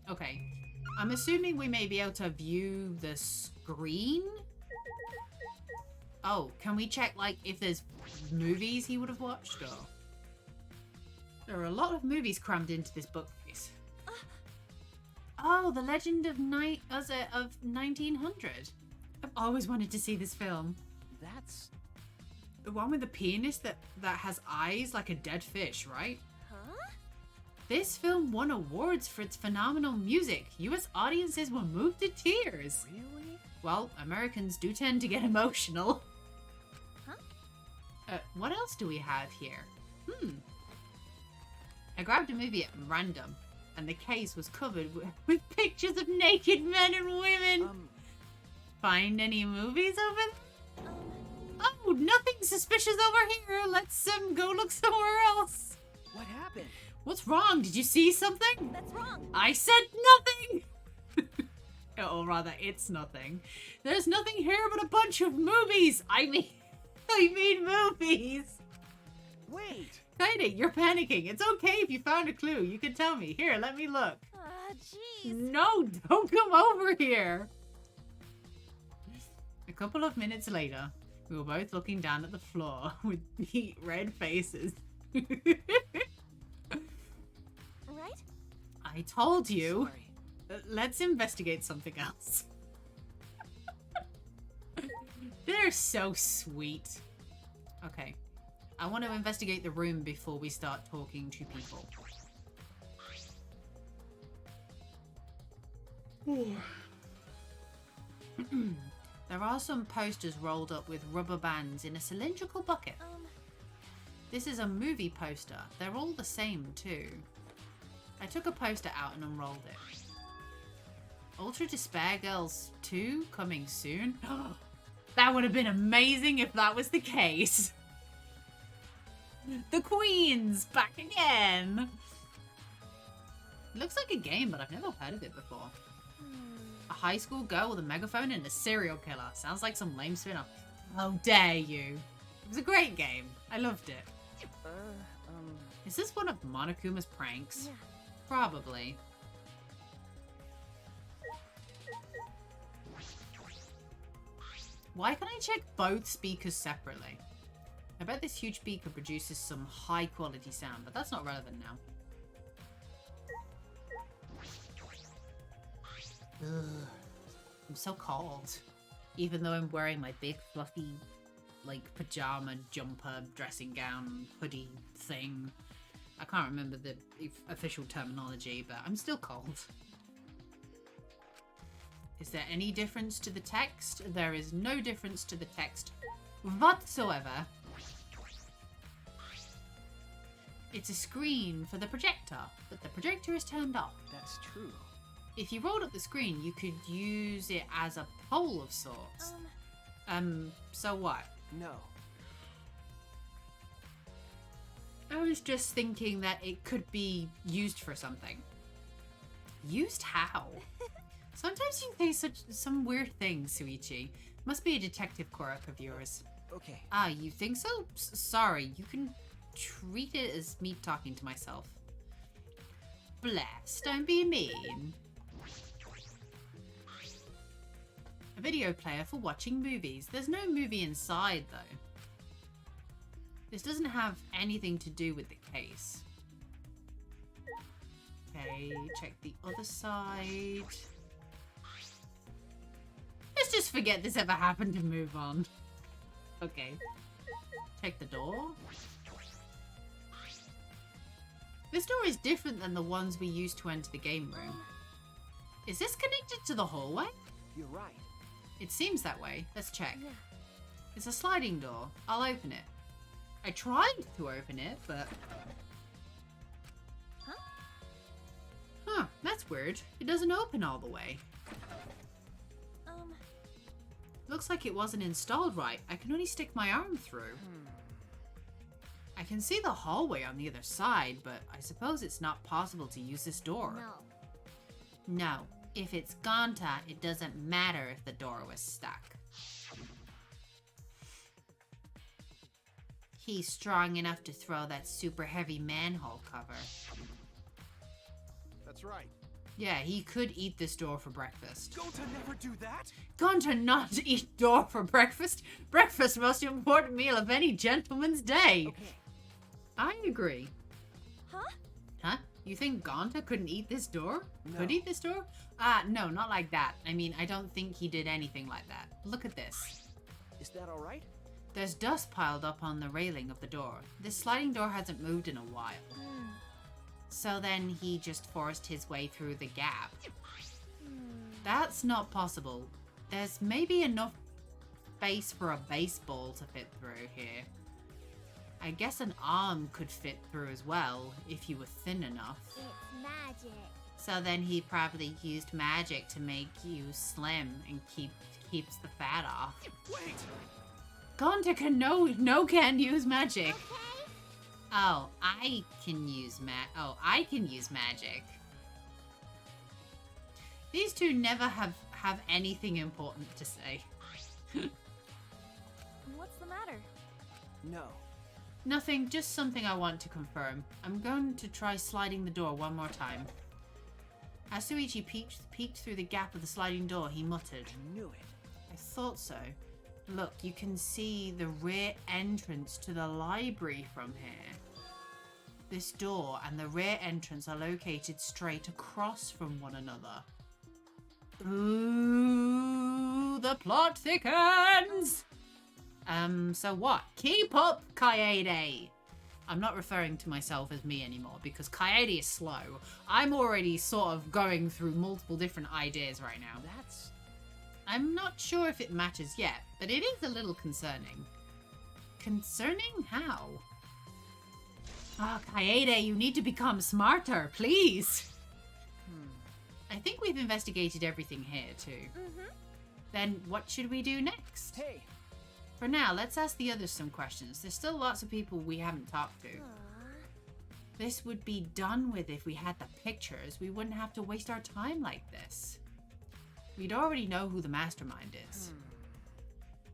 Okay. I'm assuming we may be able to view the screen? Oh, can we check, like, if there's movies he would have watched, or... There are a lot of movies crammed into this bookcase. Oh, The Legend of 1900. I've always wanted to see this film. That's... The one with the pianist that has eyes like a dead fish, right? Huh? This film won awards for its phenomenal music. US audiences were moved to tears. Really? Well, Americans do tend to get emotional. Huh? What else do we have here? I grabbed a movie at random, and the case was covered with pictures of naked men and women. Find any movies over there? Oh, nothing suspicious over here. Let's go look somewhere else. What happened? What's wrong? Did you see something? That's wrong. I said nothing! Or rather, it's nothing. There's nothing here but a bunch of movies! I mean movies! Wait! Kaede, you're panicking. It's okay if you found a clue. You can tell me. Here, let me look. Jeez. No, don't come over here! A couple of minutes later, we were both looking down at the floor with neat red faces. Right? I told you. Sorry. Let's investigate something else. They're so sweet. Okay. I want to investigate the room before we start talking to people. There are some posters rolled up with rubber bands in a cylindrical bucket. This is a movie poster. They're all the same too. I took a poster out and unrolled it. Ultra Despair Girls 2 coming soon. That would have been amazing if that was the case. The Queen's back again. Looks like a game, but I've never heard of it before. A high school girl with a megaphone and a serial killer. Sounds like some lame spin-off. How dare you? It was a great game. I loved it. Is this one of Monokuma's pranks? Yeah. Probably. Why can't I check both speakers separately? I bet this huge speaker produces some high quality sound, but that's not relevant now. Ugh. I'm so cold. Even though I'm wearing my big fluffy, like, pajama, jumper, dressing gown, hoodie thing. I can't remember the official terminology, but I'm still cold. Is there any difference to the text? There is no difference to the text whatsoever. It's a screen for the projector, but the projector is turned off. That's true. If you rolled up the screen, you could use it as a pole of sorts. So what? No. I was just thinking that it could be used for something. Used how? Sometimes you say some weird things, Suichi. Must be a detective quirk of yours. Okay. Ah, you think so? Sorry, you can treat it as me talking to myself. Bless, don't be mean. A video player for watching movies. There's no movie inside, though. This doesn't have anything to do with the case. Okay, check the other side. Let's just forget this ever happened and move on. Okay. Check the door. This door is different than the ones we used to enter the game room. Is this connected to the hallway? You're right. It seems that way. Let's check. Yeah. It's a sliding door. I'll open it. I tried to open it, but... Huh, that's weird. It doesn't open all the way. Looks like it wasn't installed right. I can only stick my arm through. I can see the hallway on the other side, but I suppose it's not possible to use this door. No. If it's Gonta, it doesn't matter if the door was stuck. He's strong enough to throw that super heavy manhole cover. That's right. Yeah, he could eat this door for breakfast. Gonta never do that. Gonta not eat door for breakfast? Breakfast, most important meal of any gentleman's day. Okay. I agree. Huh? Huh? You think Gonta couldn't eat this door? No. Could eat this door? No, not like that. I mean, I don't think he did anything like that. Look at this. Is that all right? There's dust piled up on the railing of the door. This sliding door hasn't moved in a while. So then he just forced his way through the gap. That's not possible. There's maybe enough space for a baseball to fit through here. I guess an arm could fit through as well, if you were thin enough. It's magic. So then he probably used magic to make you slim and keeps the fat off. Wait. Gonta can use magic. Okay. Oh, I can use magic. These two never have anything important to say. What's the matter? No. Nothing, just something I want to confirm. I'm going to try sliding the door one more time. As Suichi peeked through the gap of the sliding door, he muttered, I knew it. I thought so. Look, you can see the rear entrance to the library from here. This door and the rear entrance are located straight across from one another. Ooh, the plot thickens! So what? Keep up, Kaede! I'm not referring to myself as me anymore because Kaede is slow. I'm already sort of going through multiple different ideas right now. That's... I'm not sure if it matters yet, but it is a little concerning. Concerning how? Ah, Kaede, you need to become smarter, please. I think we've investigated everything here, too. Then what should we do next? Hey, For now, let's ask the others some questions. There's still lots of people we haven't talked to. This would be done with if we had the pictures. We wouldn't have to waste our time like this. We'd already know who the mastermind is.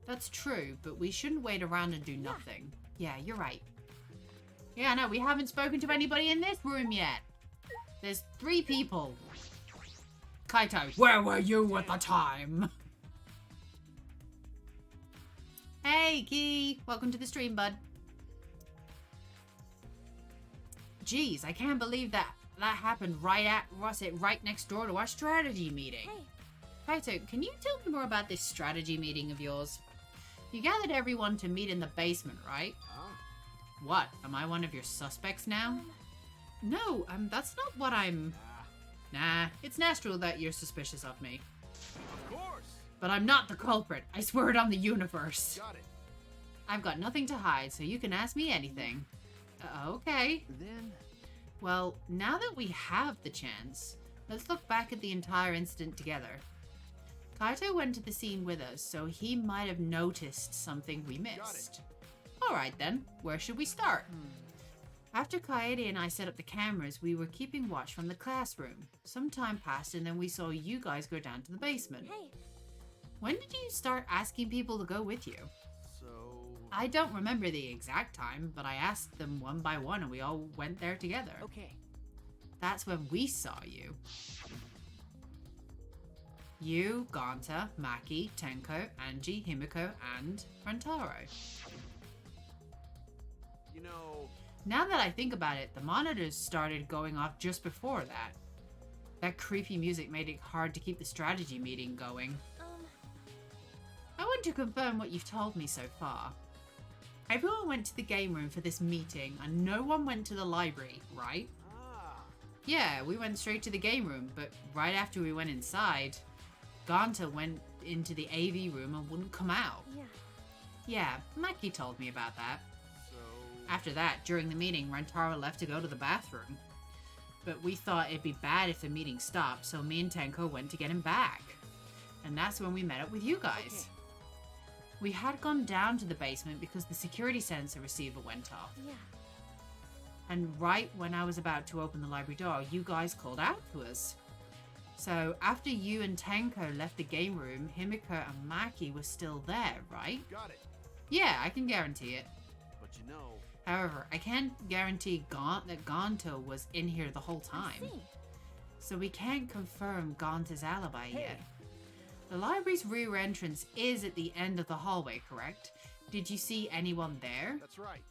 That's true, but we shouldn't wait around and do nothing. Yeah, you're right. Yeah, no, we haven't spoken to anybody in this room yet. There's 3 people. Kaito, where were you at the time? Hey, Key. Welcome to the stream, bud. Jeez, I can't believe that happened right next door to our strategy meeting. Hey, Kaito, can you tell me more about this strategy meeting of yours? You gathered everyone to meet in the basement, right? What? Am I one of your suspects now? No, that's not what I'm... Nah, it's natural that you're suspicious of me. of course. But I'm not the culprit. I swear it on the universe. Got it. I've got nothing to hide, so you can ask me anything. Okay. Then... Well, now that we have the chance, let's look back at the entire incident together. Kaito went to the scene with us, so he might have noticed something we missed. Alright then, where should we start? After Kaede and I set up the cameras, we were keeping watch from the classroom. Some time passed and then we saw you guys go down to the basement. hey, When did you start asking people to go with you? So... I don't remember the exact time, but I asked them one by one and we all went there together. Okay. That's when we saw you. You, Ganta, Maki, Tenko, Angie, Himiko, and Rentaro. You know... Now that I think about it, the monitors started going off just before that. That creepy music made it hard to keep the strategy meeting going. I want to confirm what you've told me so far. Everyone went to the game room for this meeting and no one went to the library, right? Yeah, we went straight to the game room, but right after we went inside, Ganta went into the AV room and wouldn't come out. yeah. Yeah, Maki told me about that. So... After that, during the meeting, Rentaro left to go to the bathroom. But we thought it'd be bad if the meeting stopped, so me and Tenko went to get him back. And that's when we met up with you guys. Okay. We had gone down to the basement because the security sensor receiver went off. Yeah. And right when I was about to open the library door, you guys called out to us. So after you and Tenko left the game room, Himiko and Maki were still there, right? Got it. Yeah, I can guarantee it. But you know... However, I can't guarantee that Gonto was in here the whole I time. see. So we can't confirm Gonta's alibi Hey. yet. The library's rear entrance is at the end of the hallway, correct? Did you see anyone there? That's right.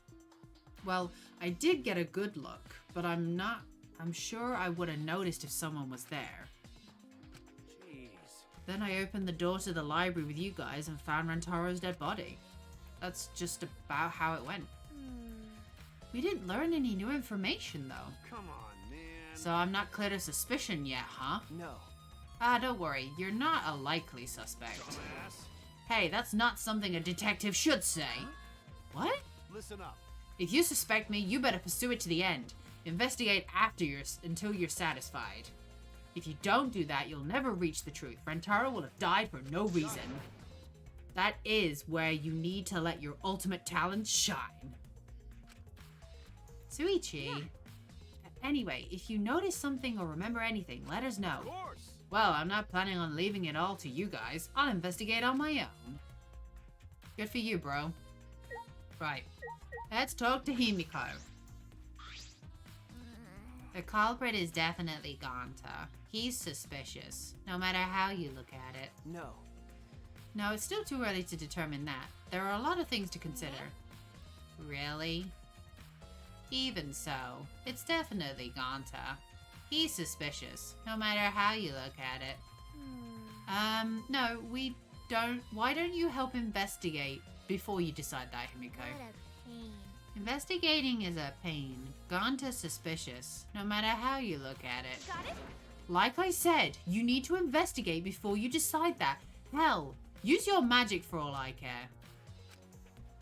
Well, I did get a good look, but I'm sure I would have noticed if someone was there. Jeez. Then I opened the door to the library with you guys and found Rantaro's dead body. That's just about how it went. We didn't learn any new information, though. Come on, man. So I'm not clear to suspicion yet, huh? No. Ah, don't worry. You're not a likely suspect. Dumbass. Hey, that's not something a detective should say. What? Listen up. If you suspect me, you better pursue it to the end. Investigate until you're satisfied. If you don't do that, you'll never reach the truth. Rentaro will have died for no reason. That is where you need to let your ultimate talent shine. Suichi. Anyway, if you notice something or remember anything, let us know. Of course. Well, I'm not planning on leaving it all to you guys. I'll investigate on my own. Good for you, bro. Right. Let's talk to Himiko. The culprit is definitely Ganta. He's suspicious, no matter how you look at it. No. No, it's still too early to determine that. There are a lot of things to consider. Really? Even so, it's definitely Ganta. He's suspicious, no matter how you look at it. No, we don't. Why don't you help investigate before you decide that, Himiko? What a pain. Investigating is a pain. Gonta's suspicious, no matter how you look at it. Got it? Like I said, you need to investigate before you decide that. Hell, use your magic for all I care.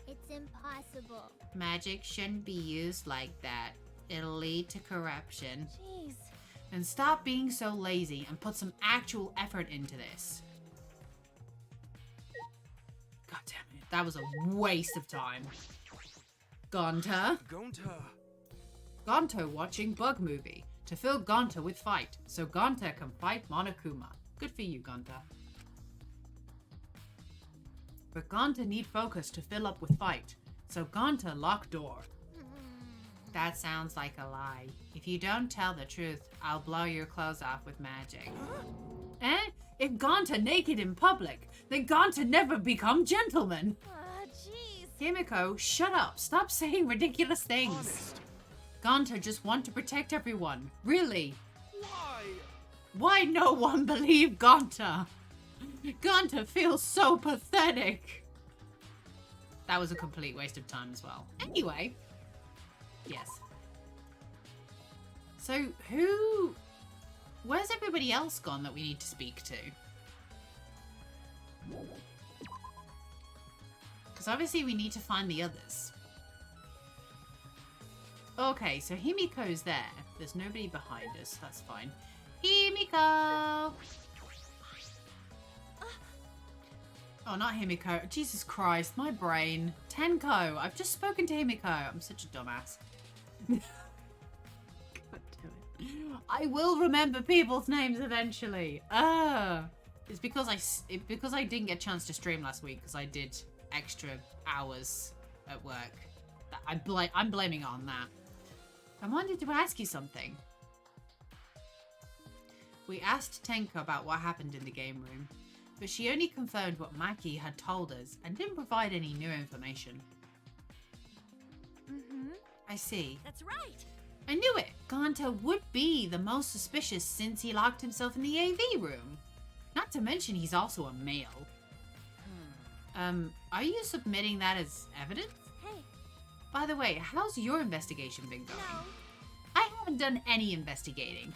It's impossible. Magic shouldn't be used like that. It'll lead to corruption. Jeez. And stop being so lazy and put some actual effort into this. God damn it, that was a waste of time. Gonta. Gonta watching bug movie to fill Gonta with fight, so Gonta can fight Monokuma. Good for you, Gonta. But Gonta need focus to fill up with fight, so Gonta lock door. That sounds like a lie. If you don't tell the truth, I'll blow your clothes off with magic. Eh? If Gonta naked in public, then Gonta never become gentleman. Jeez. Himiko, shut up. Stop saying ridiculous things. Gonta just want to protect everyone. Really? Why? Why no one believe Gonta? Gonta feels so pathetic. That was a complete waste of time as well. Anyway. Yes. So where's everybody else gone that we need to speak to? Because obviously we need to find the others. Okay, so Himiko's there. There's nobody behind us. That's fine. Himiko! Oh, not Himiko. Jesus Christ, my brain. Tenko. I've just spoken to Himiko. I'm such a dumbass. God damn it. I will remember people's names eventually. It's because I didn't get a chance to stream last week because I did extra hours at work. I'm blaming it on that. I wanted to ask you something. We asked Tenko about what happened in the game room, but she only confirmed what Maki had told us and didn't provide any new information. I see. That's right. I knew it. Gonta would be the most suspicious since he locked himself in the AV room. Not to mention he's also a male. Are you submitting that as evidence? Hey. By the way, how's your investigation been going? No. I haven't done any investigating.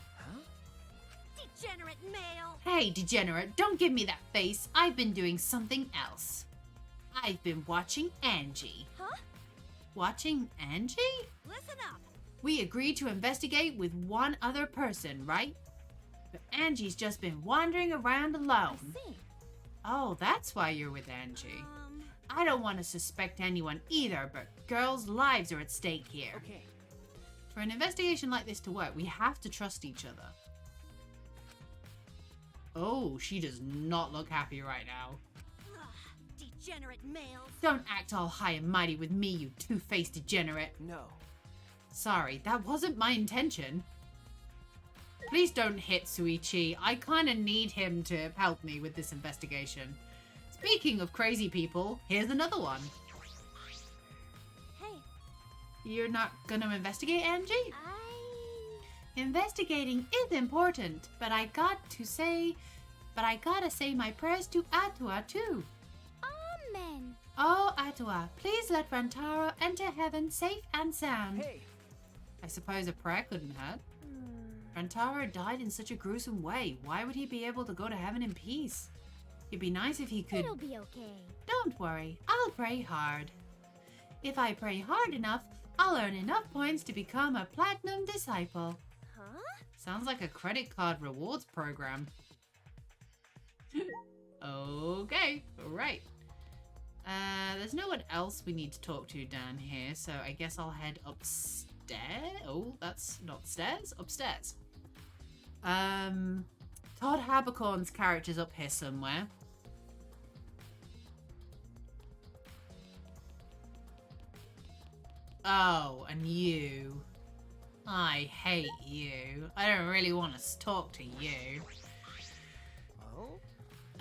Degenerate male. Hey, degenerate, don't give me that face. I've been doing something else. I've been watching Angie. Huh? Watching Angie? Listen up. We agreed to investigate with one other person, right? But Angie's just been wandering around alone. I see. Oh, that's why you're with Angie. I don't want to suspect anyone either, but girls' lives are at stake here. Okay. For an investigation like this to work, we have to trust each other. Oh, she does not look happy right now. Degenerate males. Don't act all high and mighty with me, you two-faced degenerate. No. Sorry, that wasn't my intention. Please don't hit Suichi. I kind of need him to help me with this investigation. Speaking of crazy people, here's another one. Hey. You're not gonna investigate, Angie? Investigating is important, but I gotta say my prayers to Atua too. Amen. Oh, Atua, please let Rantaro enter heaven safe and sound. Hey. I suppose a prayer couldn't hurt. Rantaro died in such a gruesome way. Why would he be able to go to heaven in peace? It'd be nice if he could... It'll be okay. Don't worry, I'll pray hard. If I pray hard enough, I'll earn enough points to become a platinum disciple. Huh? Sounds like a credit card rewards program. Okay, alright. There's no one else we need to talk to down here, so I guess I'll head upstairs. Oh, that's not stairs. Upstairs. Todd Habercorn's character's up here somewhere. Oh, and you. I hate you. I don't really want to talk to you. Oh?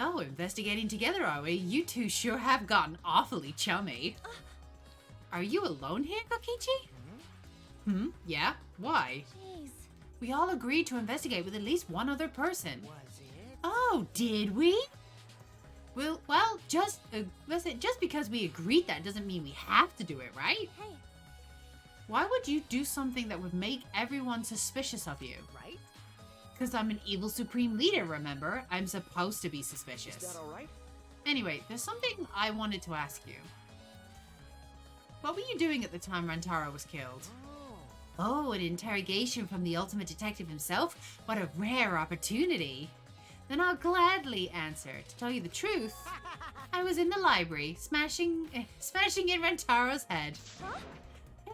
Oh, investigating together, are we? You two sure have gotten awfully chummy. Are you alone here, Kokichi? Yeah? Why? Jeez. We all agreed to investigate with at least one other person. Was it? Oh, did we? Well, just because we agreed that doesn't mean we have to do it, right? Hey. Why would you do something that would make everyone suspicious of you? Right? Because I'm an evil supreme leader, remember? I'm supposed to be suspicious. Is that alright? Anyway, there's something I wanted to ask you. What were you doing at the time Rantaro was killed? Oh, an interrogation from the ultimate detective himself? What a rare opportunity. Then I'll gladly answer. To tell you the truth, I was in the library, smashing in Rantaro's head. Huh?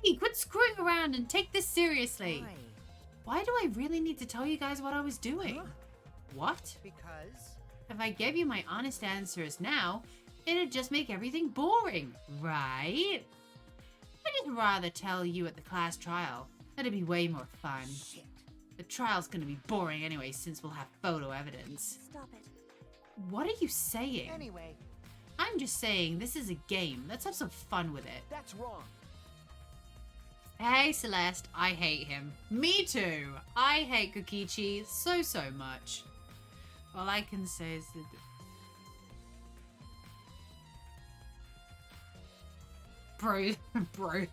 Hey, quit screwing around and take this seriously. Why? Why do I really need to tell you guys what I was doing? Huh? What? Because... If I gave you my honest answers now, it'd just make everything boring, right? I'd just rather tell you at the class trial. That'd be way more fun. Shit. The trial's gonna be boring anyway since we'll have photo evidence. Stop it. What are you saying? Anyway, I'm just saying this is a game. Let's have some fun with it. that's wrong. Hey Celeste, I hate him. Me too. I hate Kokichi so much. All I can say is that... Bro.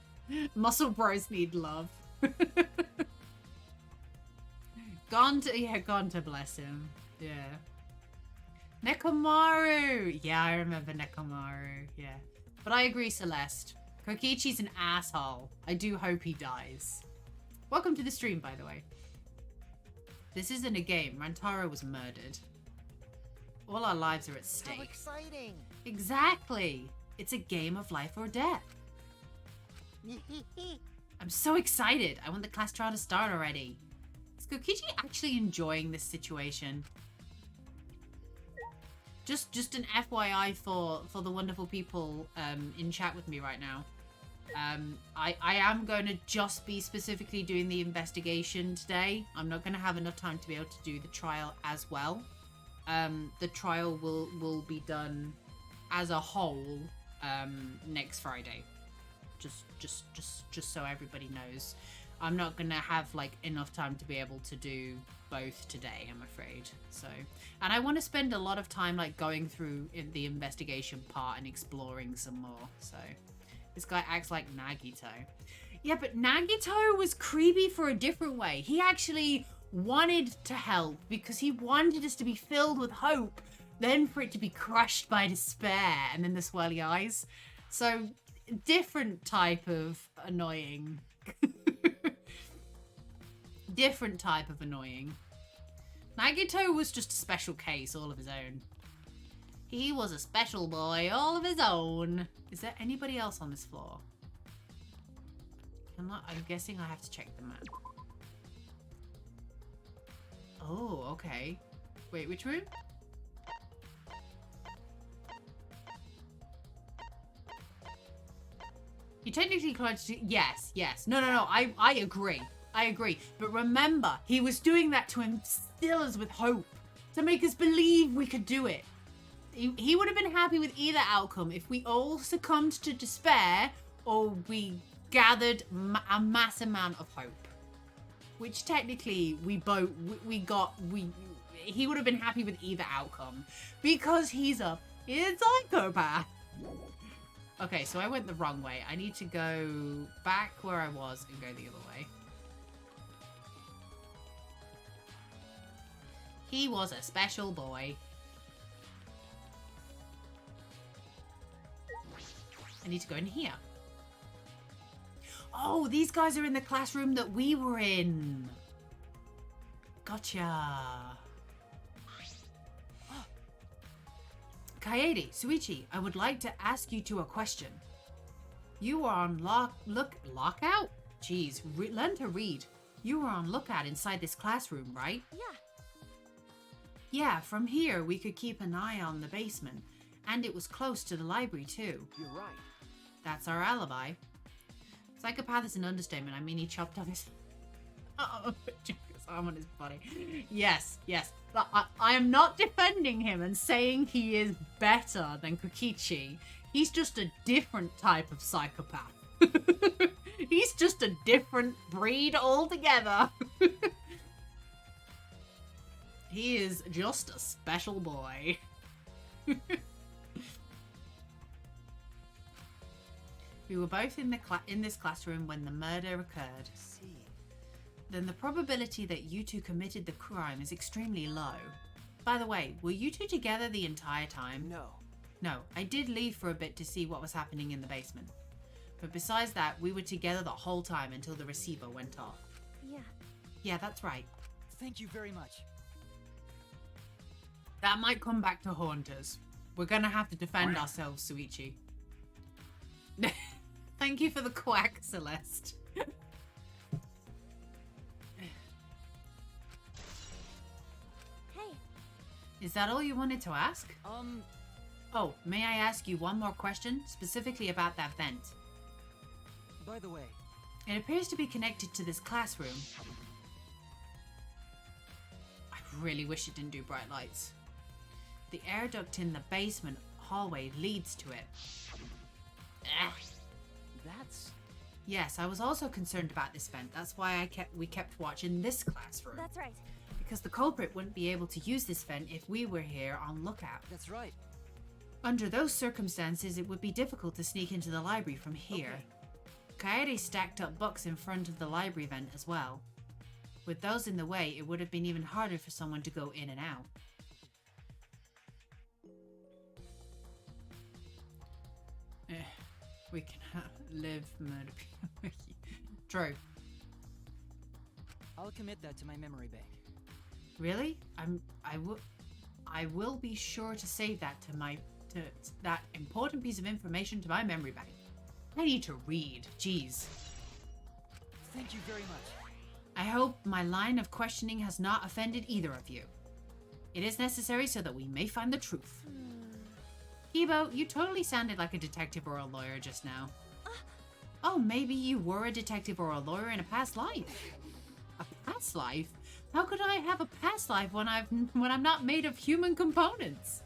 Muscle bros need love. Gonta, bless him. Yeah. Nekomaru! Yeah, I remember Nekomaru. Yeah. But I agree, Celeste. Kokichi's an asshole. I do hope he dies. Welcome to the stream, by the way. This isn't a game. Rantaro was murdered. All our lives are at How stake. exciting. Exactly. It's a game of life or death. I'm so excited. I want the class trial to start already. Is Kokichi actually enjoying this situation? Just an FYI for the wonderful people in chat with me right now. I am going to just be specifically doing the investigation today. I'm not going to have enough time to be able to do the trial as well. The trial will be done as a whole next Friday. Just so everybody knows. I'm not going to have like enough time to be able to do both today, I'm afraid. So, and I want to spend a lot of time like going through in the investigation part and exploring some more. So, this guy acts like Nagito. Yeah, but Nagito was creepy for a different way. He actually wanted to help because he wanted us to be filled with hope, then for it to be crushed by despair and then the swirly eyes. So, different type of annoying. Different type of annoying. Nagito was just a special case all of his own. He was a special boy all of his own. Is there anybody else on this floor? I'm guessing I have to check the map. Oh, okay. Wait, which room? You technically tried to... Yes. No. I agree. But remember, he was doing that to instill us with hope. To make us believe we could do it. He would have been happy with either outcome if we all succumbed to despair or we gathered a mass amount of hope. Which technically he would have been happy with either outcome. Because he's a psychopath. Okay, so I went the wrong way. I need to go back where I was and go the other way. He was a special boy. I need to go in here. Oh, these guys are in the classroom that we were in. Gotcha. Kaede, Suichi, I would like to ask you two a question. You were on lockout? Jeez, learn to read. You were on lookout inside this classroom, right? Yeah. Yeah, from here we could keep an eye on the basement. And it was close to the library too. You're right. That's our alibi. Psychopath is an understatement. I mean, he chopped off his arm on his body. Yes. I am not defending him and saying he is better than Kokichi. He's just a different type of psychopath. He's just a different breed altogether. He is just a special boy. We were both in this classroom when the murder occurred. See. Then the probability that you two committed the crime is extremely low. By the way, were you two together the entire time? No. No, I did leave for a bit to see what was happening in the basement. But besides that, we were together the whole time until the receiver went off. Yeah. Yeah, that's right. Thank you very much. That might come back to haunt us. We're gonna have to defend ourselves, Suichi. Thank you for the quack, Celeste. Hey, Is that all you wanted to ask? Oh, may I ask you one more question, specifically about that vent? By the way, It appears to be connected to this classroom. I really wish it didn't do bright lights. The air duct in the basement hallway leads to it. Ugh. That's... Yes, I was also concerned about this vent. That's why we kept watch in this classroom. that's right. Because the culprit wouldn't be able to use this vent if we were here on lookout. that's right. Under those circumstances, it would be difficult to sneak into the library from here. Kaede stacked up books in front of the library vent as well. With those in the way, it would have been even harder for someone to go in and out. We can live murder people. True. I'll commit that to my memory bank. Really? I will be sure to save that to that important piece of information to my memory bank. I need to read. Jeez. Thank you very much. I hope my line of questioning has not offended either of you. It is necessary so that we may find the truth. Kibo, you totally sounded like a detective or a lawyer just now. Oh, maybe you were a detective or a lawyer in a past life. A past life? How could I have a past life when I'm not made of human components?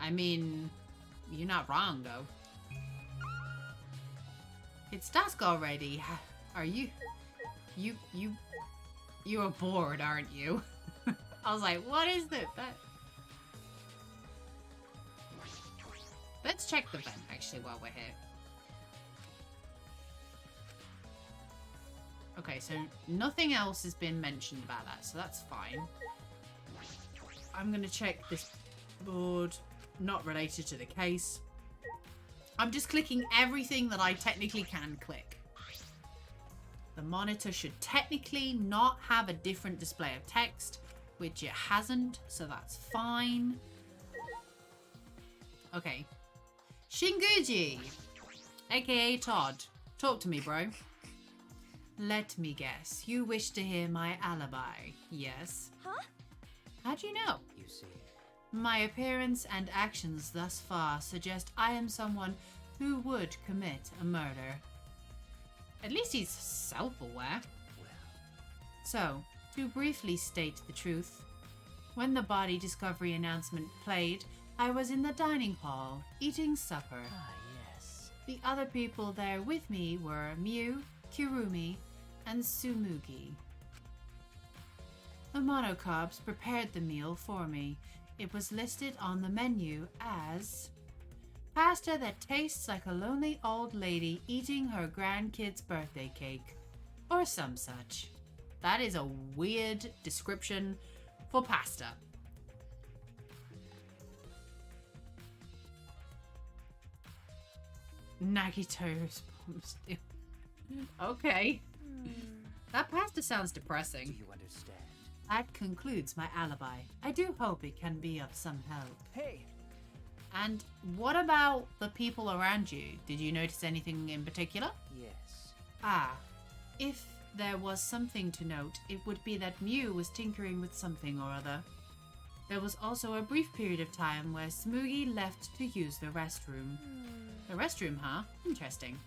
I mean, you're not wrong though. It's dusk already. Are you are bored, aren't you? I was like, what is this? Let's check the vent actually while we're here. Okay, so nothing else has been mentioned about that, so that's fine. I'm gonna check this board, not related to the case. I'm just clicking everything that I technically can click. The monitor should technically not have a different display of text, which it hasn't, so that's fine. Okay. Shinguji, aka Todd. Talk to me, bro. Let me guess. You wish to hear my alibi, yes? Huh? How'd you know? You see. My appearance and actions thus far suggest I am someone who would commit a murder. At least he's self-aware. So, to briefly state the truth, when the body discovery announcement played, I was in the dining hall, eating supper. Ah, yes. The other people there with me were Miu, Kirumi, and Tsumugi. The monokubs prepared the meal for me. It was listed on the menu as pasta that tastes like a lonely old lady eating her grandkid's birthday cake, or some such. That is a weird description for pasta. Nagito's bomb still. Okay. That pasta sounds Do depressing. you understand? That concludes my alibi. I do hope it can be of some help. Hey, And what about the people around you? Did you notice anything in particular? Yes. Ah, if there was something to note, it would be that Mew was tinkering with something or other. There was also a brief period of time where Smoogie left to use the restroom. The restroom, huh? Interesting.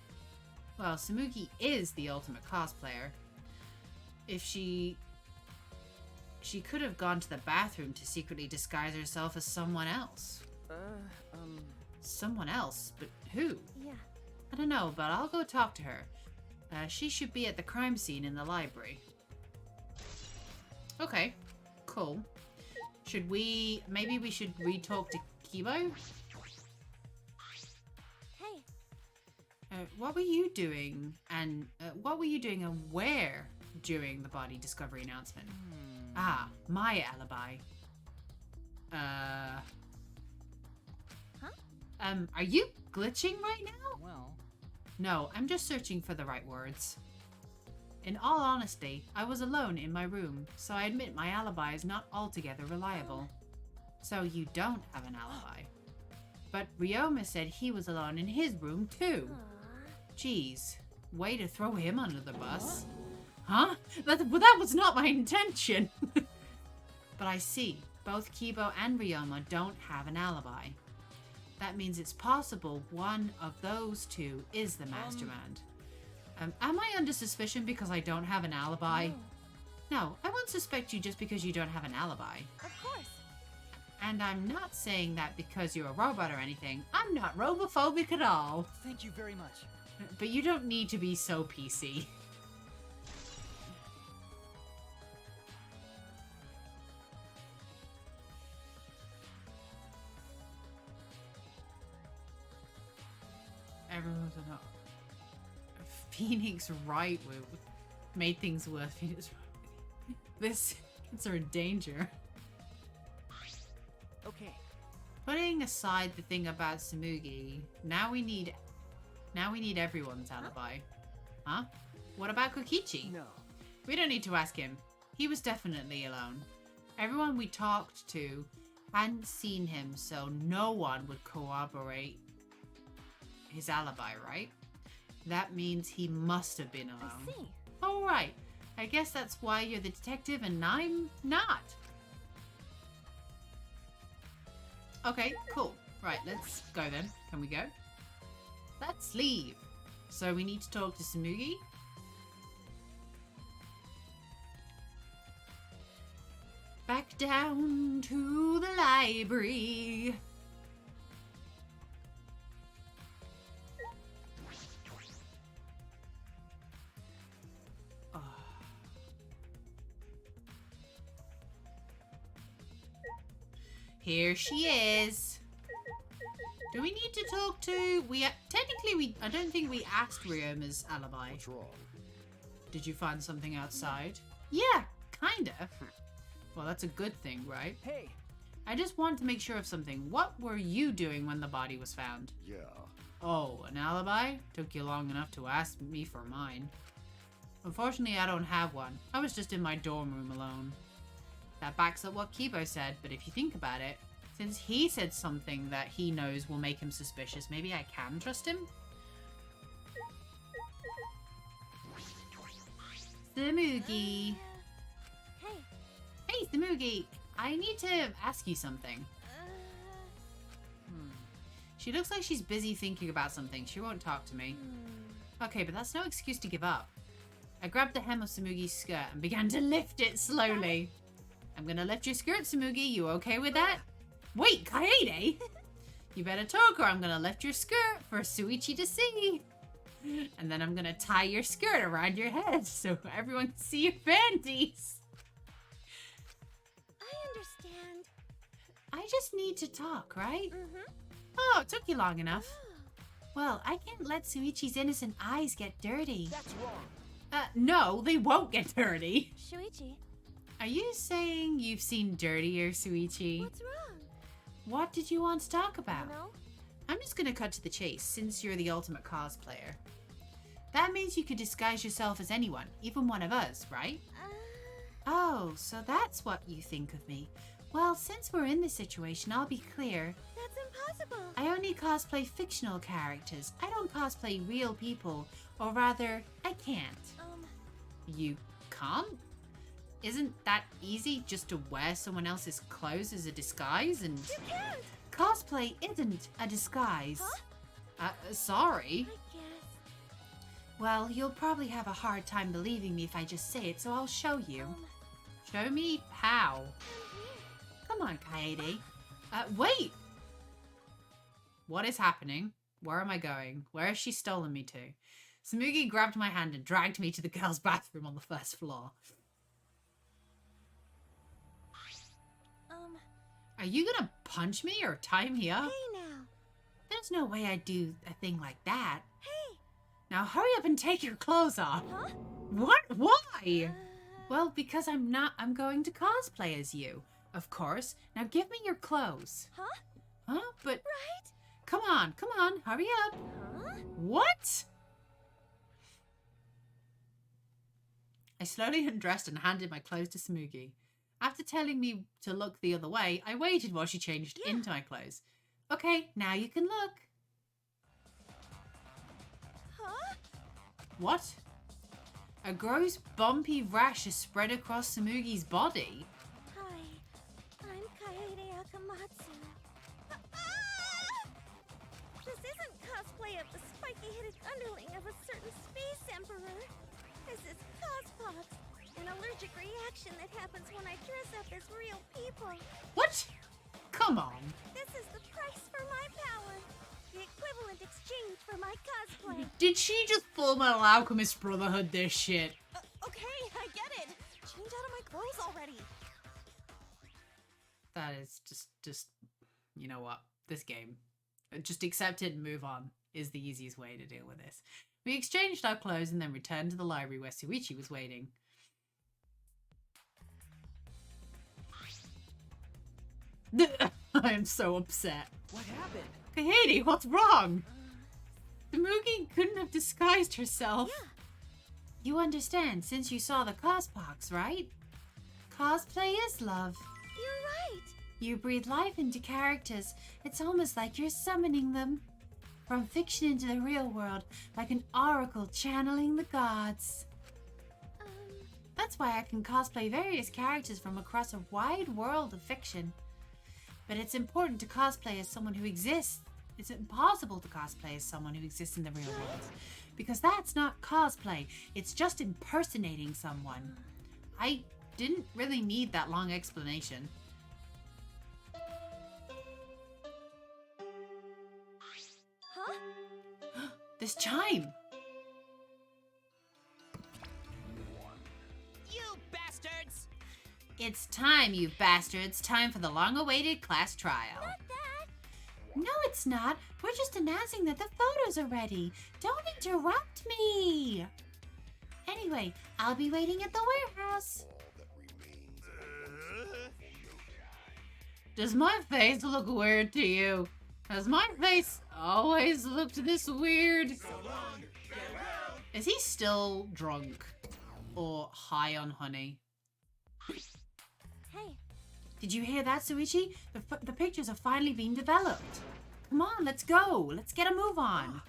Well, Smoogie is the ultimate cosplayer. If she could have gone to the bathroom to secretly disguise herself as someone else. Someone else? But who? Yeah. I don't know, but I'll go talk to her. She should be at the crime scene in the library. Okay, cool. Maybe we should re-talk to Kibo? Hey, What were you doing? And what were you doing and where during the body discovery announcement? Ah, my alibi. Are you glitching right now? Well, No, I'm just searching for the right words. In all honesty, I was alone in my room, so I admit my alibi is not altogether reliable. So you don't have an alibi. But Ryoma said he was alone in his room too. Jeez, way to throw him under the bus. Huh? That was not my intention. But I see, both Kibo and Ryoma don't have an alibi. That means it's possible one of those two is the mastermind. Am I under suspicion because I don't have an alibi? No, I won't suspect you just because you don't have an alibi. Of course. And I'm not saying that because you're a robot or anything. I'm not robophobic at all. thank you very much. But you don't need to be so PC. Everyone's enough. Phoenix Wright made things worse. Phoenix Wright. This kids are in danger. Okay. Putting aside the thing about Samugi, now we need everyone's alibi. Huh? What about Kokichi? No. We don't need to ask him. He was definitely alone. Everyone we talked to hadn't seen him, so no one would corroborate his alibi, right? That means he must have been alone. I see. All right. I guess that's why you're the detective and I'm not. Okay, cool. Right, let's go then. Can we go? Let's leave. So we need to talk to Samugi. Back down to the library. Oh. Here she is. Do we need to talk to... I don't think we asked Ryoma's alibi. What's wrong? Did you find something outside? Yeah, kinda. Well, that's a good thing, right? Hey, I just wanted to make sure of something. What were you doing when the body was found? Yeah. Oh, an alibi? Took you long enough to ask me for mine. Unfortunately, I don't have one. I was just in my dorm room alone. That backs up what Kibo said, but if you think about it, since he said something that he knows will make him suspicious, maybe I can trust him? Samugi. Hey. Hey, Samugi. I need to ask you something. She looks like she's busy thinking about something. She won't talk to me. Okay, but that's no excuse to give up. I grabbed the hem of Samugi's skirt and began to lift it slowly. I'm gonna lift your skirt, Samugi. You okay with that? Wait, Kaede! You better talk or I'm gonna lift your skirt for Suichi to see. And then I'm gonna tie your skirt around your head so everyone can see your panties. I understand. I just need to talk, right? Mm-hmm. Oh, it took you long enough. Well, I can't let Suichi's innocent eyes get dirty. That's wrong. No, they won't get dirty. Shuichi, Are you saying you've seen dirtier, Suichi? what's wrong? What did you want to talk about? You know? I'm just gonna cut to the chase, since you're the ultimate cosplayer. That means you could disguise yourself as anyone, even one of us, right? Oh, so that's what you think of me. Well, since we're in this situation, I'll be clear. That's impossible. I only cosplay fictional characters. I don't cosplay real people, or rather, I can't. You can't? Isn't that easy, just to wear someone else's clothes as a disguise and... You can't! Cosplay isn't a disguise. Sorry. I guess. Well, you'll probably have a hard time believing me if I just say it, so I'll show you. Show me how. Come on, Kaede. Wait! What is happening? Where am I going? Where has she stolen me to? Samugi grabbed my hand and dragged me to the girls' bathroom on the first floor. Are you gonna punch me or tie me up? Hey now. There's no way I'd do a thing like that. Hey, Now hurry up and take your clothes off. Huh? What? Why? Well, because I'm going to cosplay as you. Of course. Now give me your clothes. Huh? Huh? But Right? come on, hurry up. Huh? What? I slowly undressed and handed my clothes to Smoogie. After telling me to look the other way, I waited while she changed into my clothes. Okay, now you can look. Huh? What? A gross, bumpy rash is spread across Smugie's body. Hi, I'm Kaede Akamatsu. This isn't cosplay of the spiky-headed underling of a certain space emperor. This is cospox, an allergic reaction that happens when I dress up as real people. What? Come on. This is the price for my power. The equivalent exchange for my cosplay. Did she just Full Metal Alchemist Brotherhood this shit? Okay, I get it. Change out of my clothes already. That is just, you know what? This game. Just accept it and move on is the easiest way to deal with this. We exchanged our clothes and then returned to the library where Suichi was waiting. I am so upset. What happened? Kaede, what's wrong? Tsumugi couldn't have disguised herself. Yeah. You understand since you saw the cospox, right? Cosplay is love. You're right. You breathe life into characters. It's almost like you're summoning them. From fiction into the real world, like an oracle channeling the gods. That's why I can cosplay various characters from across a wide world of fiction. But it's important to cosplay as someone who exists. It's impossible to cosplay as someone who exists in the real world. Because that's not cosplay. It's just impersonating someone. I didn't really need that long explanation. Huh? This chime! You bastards! It's time, you bastards. Time for the long-awaited class trial. Not that. No, it's not. We're just announcing that the photos are ready. Don't interrupt me. Anyway, I'll be waiting at the warehouse. Does my face look weird to you? Has my face always looked this weird? Is he still drunk? Or high on honey? Hey, Did you hear that, Suichi? The pictures are finally being developed. Come on, let's go. Let's get a move on.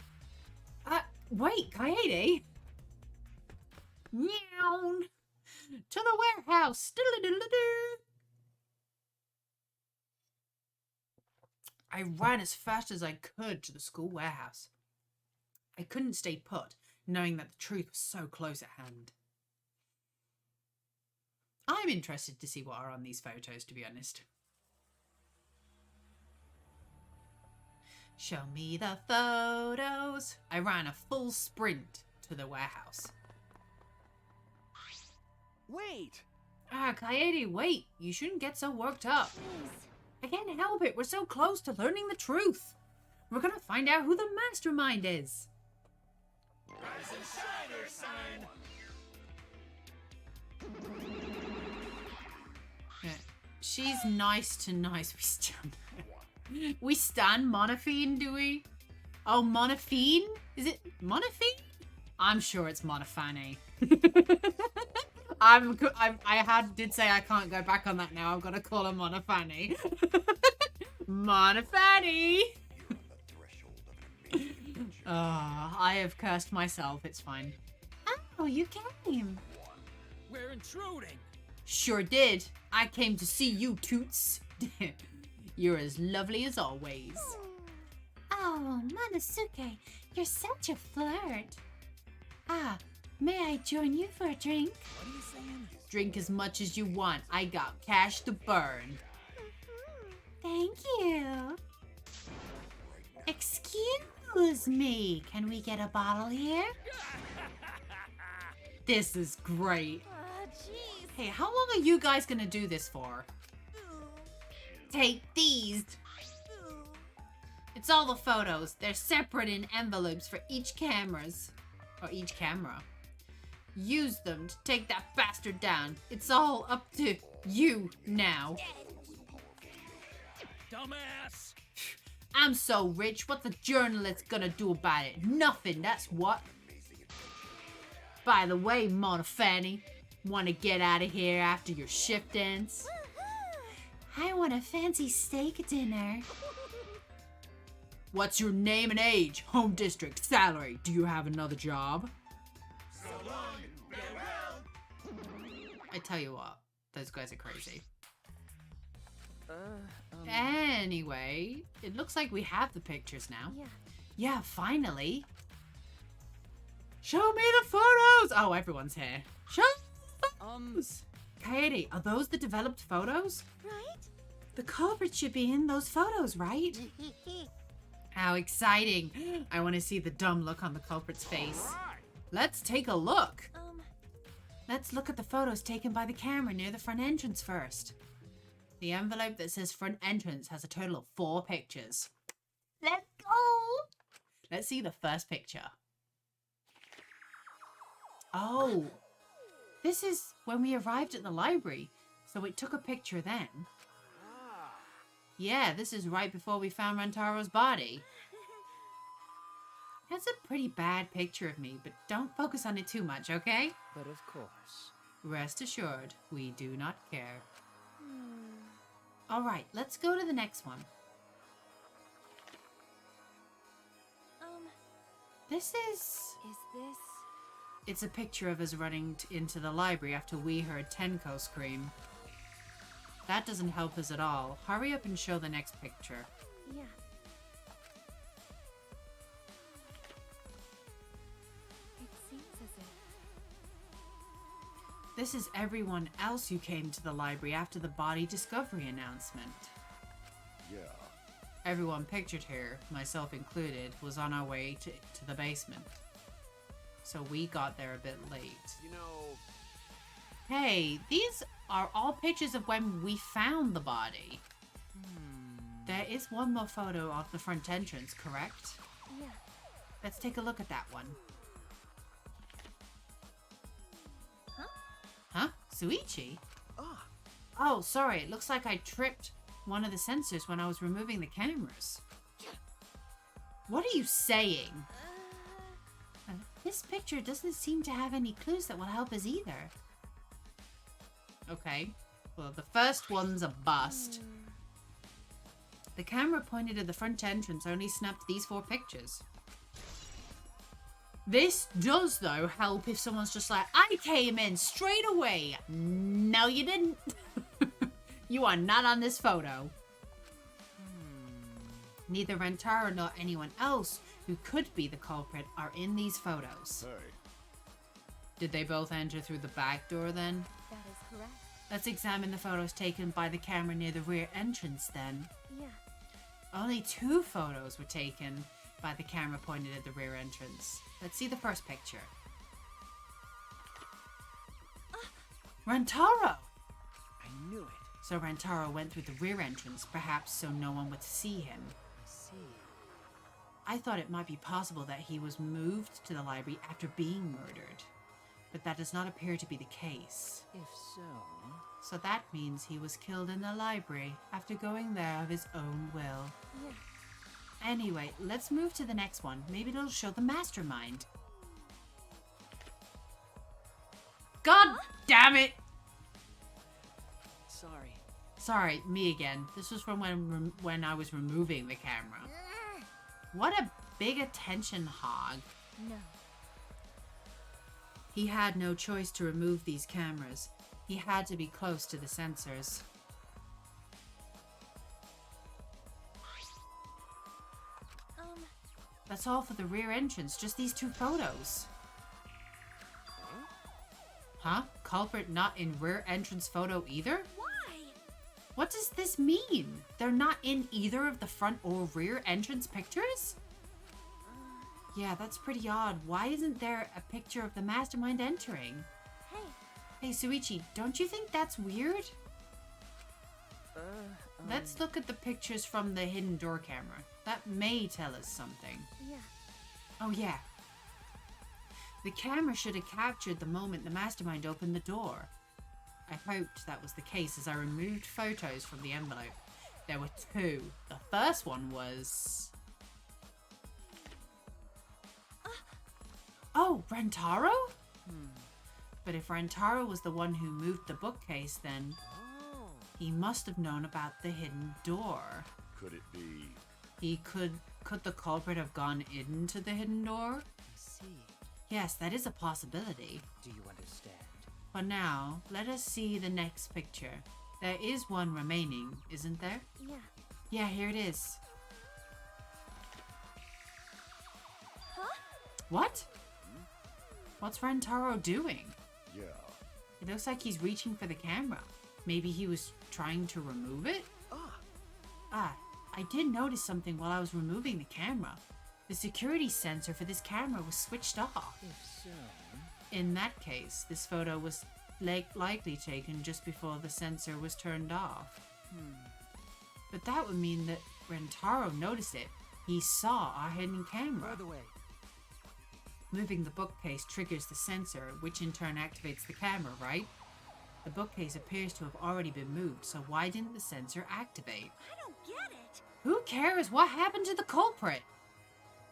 Wait, Kaede. Meow. To the warehouse. Diddle-diddle-doo. I ran as fast as I could to the school warehouse. I couldn't stay put, knowing that the truth was so close at hand. I'm interested to see what are on these photos, to be honest. Show me the photos. I ran a full sprint to the warehouse. Wait! Kaede, wait. You shouldn't get so worked up. please. I can't help it. We're so close to learning the truth. We're gonna find out who the mastermind is. Rise and shine, Ursine! Yeah. She's nice to nice. We stand Monophine, do we? Oh, Monophine? Is it Monophine? I'm sure it's Monophane. I did say I can't go back on that now. I've got to call her Monophane. Monophane! I have cursed myself. It's fine. Oh, you came. We're intruding! Sure did. I came to see you, Toots. You're as lovely as always. Oh, Monosuke, you're such a flirt. May I join you for a drink? What are you saying? Drink as much as you want. I got cash to burn. Thank you. Excuse me. Can we get a bottle here? This is great. Jeez. Hey, how long are you guys gonna do this for? Take these. It's all the photos. They're separate in envelopes for each cameras. Or each camera. Use them to take that bastard down. It's all up to you now. Dumbass! I'm so rich, what's a journalist gonna do about it? Nothing, that's what. By the way, Monofanny, wanna get out of here after your shift ends? I want a fancy steak dinner. What's your name and age? Home district, salary. Do you have another job? So long, farewell. I tell you what, those guys are crazy. Um, Anyway, it looks like we have the pictures now. Yeah. Yeah, finally. Show me the photos! Oh, everyone's here. Show the photos! Katie, are those the developed photos? Right? The culprit should be in those photos, right? How exciting. I want to see the dumb look on the culprit's face. Let's take a look. Let's look at the photos taken by the camera near the front entrance first. The envelope that says front entrance has a total of 4 pictures. Let's go! Let's see the first picture. Oh, this is when we arrived at the library, so it took a picture then. Yeah, this is right before we found Rantaro's body. That's a pretty bad picture of me, but don't focus on it too much, okay? but of course. Rest assured, we do not care. Alright, let's go to the next one. This is... Is this... It's a picture of us running into the library after we heard Tenko scream. That doesn't help us at all. Hurry up and show the next picture. Yeah. It seems as if... This is everyone else who came to the library after the body discovery announcement. Yeah. Everyone pictured here, myself included, was on our way to the basement. So we got there a bit late. You know... Hey, these are all pictures of when we found the body. There is one more photo of the front entrance, correct? Yeah. Let's take a look at that one. Huh? Huh? Suichi? Oh, sorry. It looks like I tripped one of the sensors when I was removing the cameras. What are you saying? This picture doesn't seem to have any clues that will help us either. Okay. Well, the first one's a bust. The camera pointed at the front entrance only snapped these 4 pictures. This does, though, help if someone's just like, I came in straight away. No, you didn't. You are not on this photo. Neither Rentaro nor anyone else who could be the culprit are in these photos. Hey. Did they both enter through the back door then? That is correct. Let's examine the photos taken by the camera near the rear entrance then. Yeah. Only 2 photos were taken by the camera pointed at the rear entrance. Let's see the first picture. Rantaro! I knew it. So Rantaro went through the rear entrance, perhaps so no one would see him. I see. I thought it might be possible that he was moved to the library after being murdered, but that does not appear to be the case. If so... So that means he was killed in the library after going there of his own will. Yeah. Anyway, let's move to the next one. Maybe it'll show the mastermind. God damn it! Sorry. Sorry, me again. This was from when I was removing the camera. What a big attention hog. No. He had no choice to remove these cameras. He had to be close to the sensors. That's all for the rear entrance, just these 2 photos. Huh? Culprit not in rear entrance photo either? Why? What does this mean? They're not in either of the front or rear entrance pictures? Yeah, that's pretty odd. Why isn't there a picture of the mastermind entering? Hey. Hey, Suichi, don't you think that's weird? Let's look at the pictures from the hidden door camera. That may tell us something. Yeah. Oh, yeah. The camera should have captured the moment the mastermind opened the door. I hoped that was the case as I removed photos from the envelope. There were two. The first one was... Oh, Rentaro? But if Rentaro was the one who moved the bookcase, then Oh. he must have known about the hidden door. Could it be? Could the culprit have gone into the hidden door? I see. Yes, that is a possibility. Do you understand? For now, let us see the next picture. There is one remaining, isn't there? Yeah. Yeah, here it is. Huh? What? What's Rentaro doing? Yeah. It looks like he's reaching for the camera. Maybe he was trying to remove it? Ah, I did notice something while I was removing the camera. The security sensor for this camera was switched off. If so... In that case, this photo was likely taken just before the sensor was turned off. But that would mean that Rentaro noticed it. He saw our hidden camera. By the way, Moving the bookcase triggers the sensor, which in turn activates the camera, right? The bookcase appears to have already been moved, so why didn't the sensor activate? I don't get it. Who cares what happened to the culprit?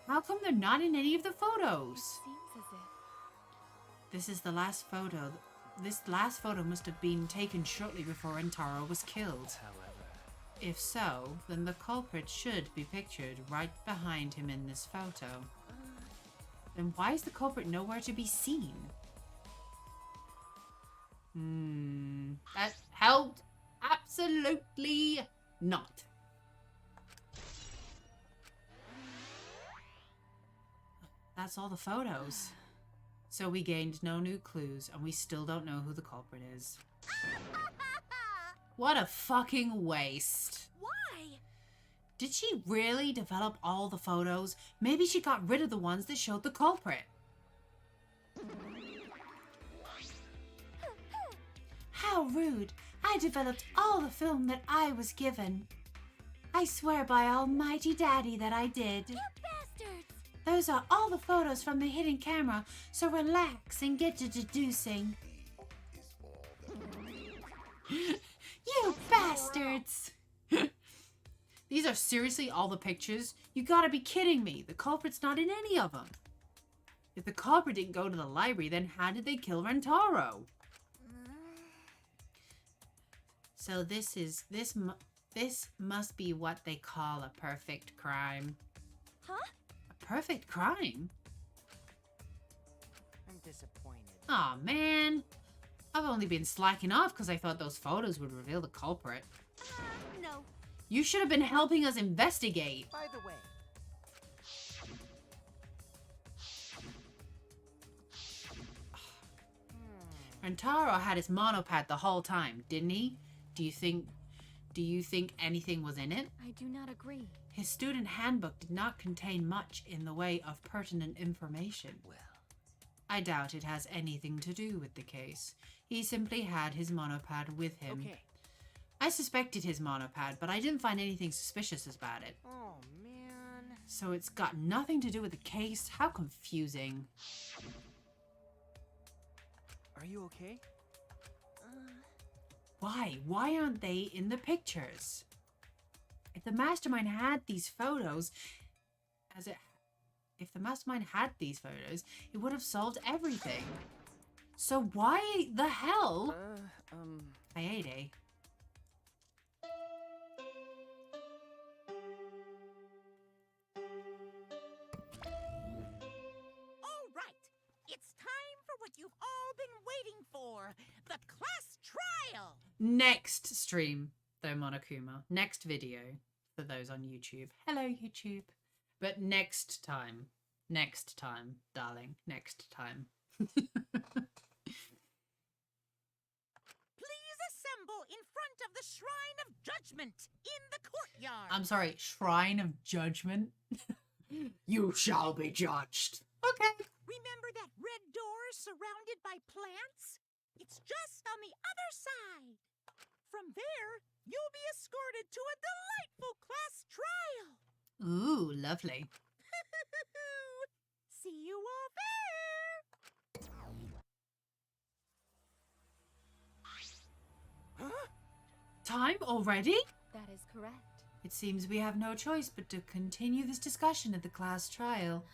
How come they're not in any of the photos? Seems as if. This is the last photo. This last photo must have been taken shortly before Rentaro was killed. however... If so, then the culprit should be pictured right behind him in this photo. Then why is the culprit nowhere to be seen? That helped absolutely not. That's all the photos. So we gained no new clues, and we still don't know who the culprit is. What a fucking waste. Why? Did she really develop all the photos? Maybe she got rid of the ones that showed the culprit. How rude. I developed all the film that I was given. I swear by Almighty Daddy that I did. You bastards! Those are all the photos from the hidden camera, so relax and get to deducing. You bastards! These are seriously all the pictures? You gotta be kidding me. The culprit's not in any of them. If the culprit didn't go to the library, then how did they kill Rentaro? So this must be what they call a perfect crime. Huh? A perfect crime? I'm disappointed. Aw, man. I've only been slacking off because I thought those photos would reveal the culprit. No. You should have been helping us investigate. By the way, Rentaro had his monopad the whole time, didn't he? Do you think anything was in it? I do not agree. His student handbook did not contain much in the way of pertinent information. well, I doubt it has anything to do with the case. He simply had his monopad with him. okay. I suspected his monopad, but I didn't find anything suspicious about it. Oh, man. So it's got nothing to do with the case? How confusing. Are you okay? Why? Why aren't they in the pictures? If the mastermind had these photos, if the mastermind had these photos, it would have solved everything. So why the hell? Kaede. All right, it's time for what you've all been waiting for, the class trial. Next stream, though, Monokuma. Next video for those on YouTube. Hello, YouTube. But next time, darling, next time. Please assemble in front of the Shrine of Judgment in the courtyard. I'm sorry, Shrine of Judgment. You shall be judged. Okay. Remember that red door surrounded by plants? It's just on the other side. From there, you'll be escorted to a delightful class trial. Ooh, lovely. See you all there. time already? That is correct. It seems we have no choice but to continue this discussion at the class trial.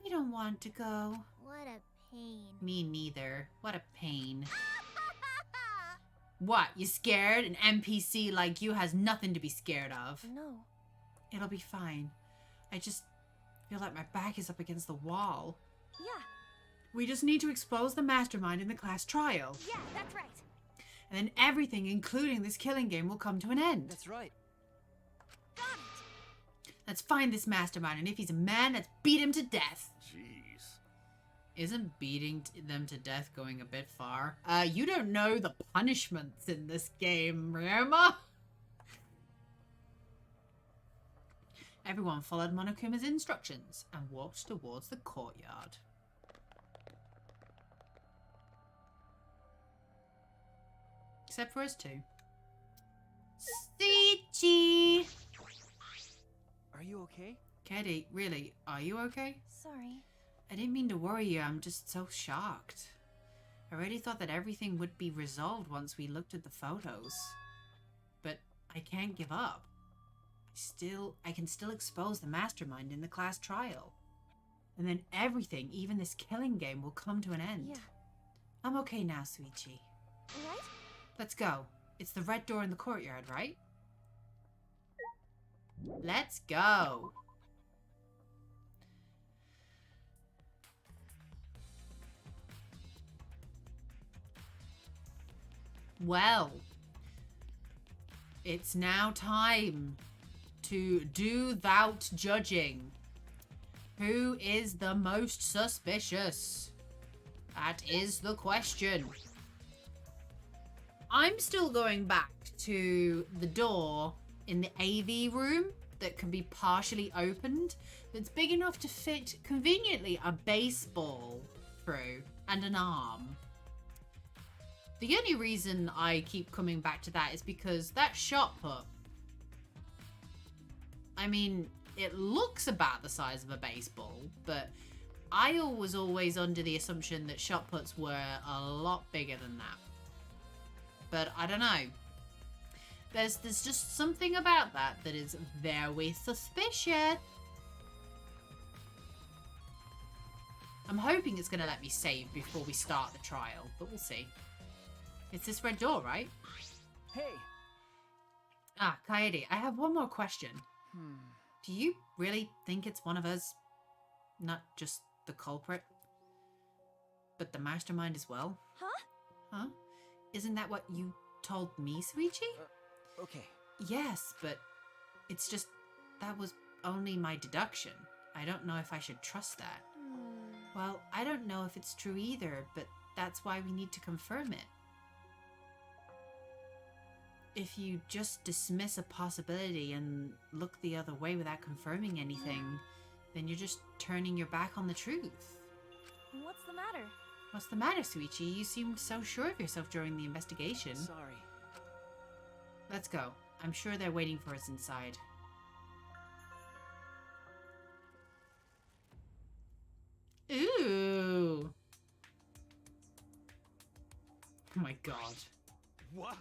We don't want to go. What a pain. Me neither. What a pain. What, you scared? An NPC like you has nothing to be scared of. No. It'll be fine. I just feel like my back is up against the wall. Yeah, We just need to expose the mastermind in the class trial. yeah, that's right. And then everything, including this killing game, will come to an end. That's right. Got it. Let's find this mastermind, and if he's a man, let's beat him to death. Jeez. Isn't beating them to death going a bit far? You don't know the punishments in this game, remember? Everyone followed Monokuma's instructions and walked towards the courtyard. Except for us two. Suichi! Are you okay? Katie, really, are you okay? Sorry. I didn't mean to worry you, I'm just so shocked. I already thought that everything would be resolved once we looked at the photos. But I can't give up. I can still expose the mastermind in the class trial. And then everything, even this killing game, will come to an end. Yeah. I'm okay now, Suichi. Right? Let's go. It's the red door in the courtyard, right? Let's go. Well, it's now time to do thou judging. Who is the most suspicious? That is the question. I'm still going back to the door in the AV room that can be partially opened, that's big enough to fit conveniently a baseball through and an arm. The only reason I keep coming back to that is because that shot put, I mean, it looks about the size of a baseball, but I was always under the assumption that shot puts were a lot bigger than that. But I don't know. There's just something about that is very suspicious. I'm hoping it's going to let me save before we start the trial, but we'll see. It's this red door, right? Hey. Ah, Kaede, I have one more question. Hmm. Do you really think it's one of us? Not just the culprit, but the mastermind as well? Huh? Huh? Isn't that what you told me, Suichi? Okay. Yes, but it's just that was only my deduction. I don't know if I should trust that. Well, I don't know if it's true either, but that's why we need to confirm it. If you just dismiss a possibility and look the other way without confirming anything, then you're just turning your back on the truth. What's the matter? What's the matter, Suichi? You seemed so sure of yourself during the investigation. Sorry. Let's go. I'm sure they're waiting for us inside. Ooh. Oh my god. What?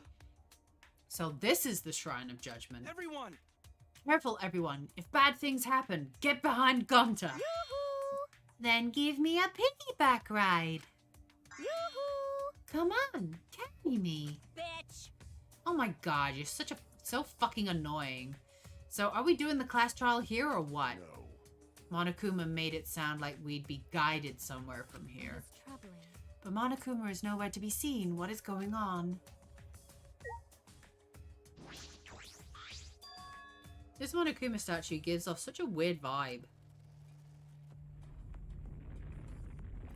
So this is the Shrine of Judgment. Everyone! Careful, everyone. If bad things happen, get behind Gonta. Yoo-hoo! Then give me a piggyback ride. Yoo-hoo! Come on, carry me. Bitch! Oh my god, you're so fucking annoying. So are we doing the class trial here or what? No. Monokuma made it sound like we'd be guided somewhere from here. It's troubling. But Monokuma is nowhere to be seen. What is going on? This Monokuma statue gives off such a weird vibe.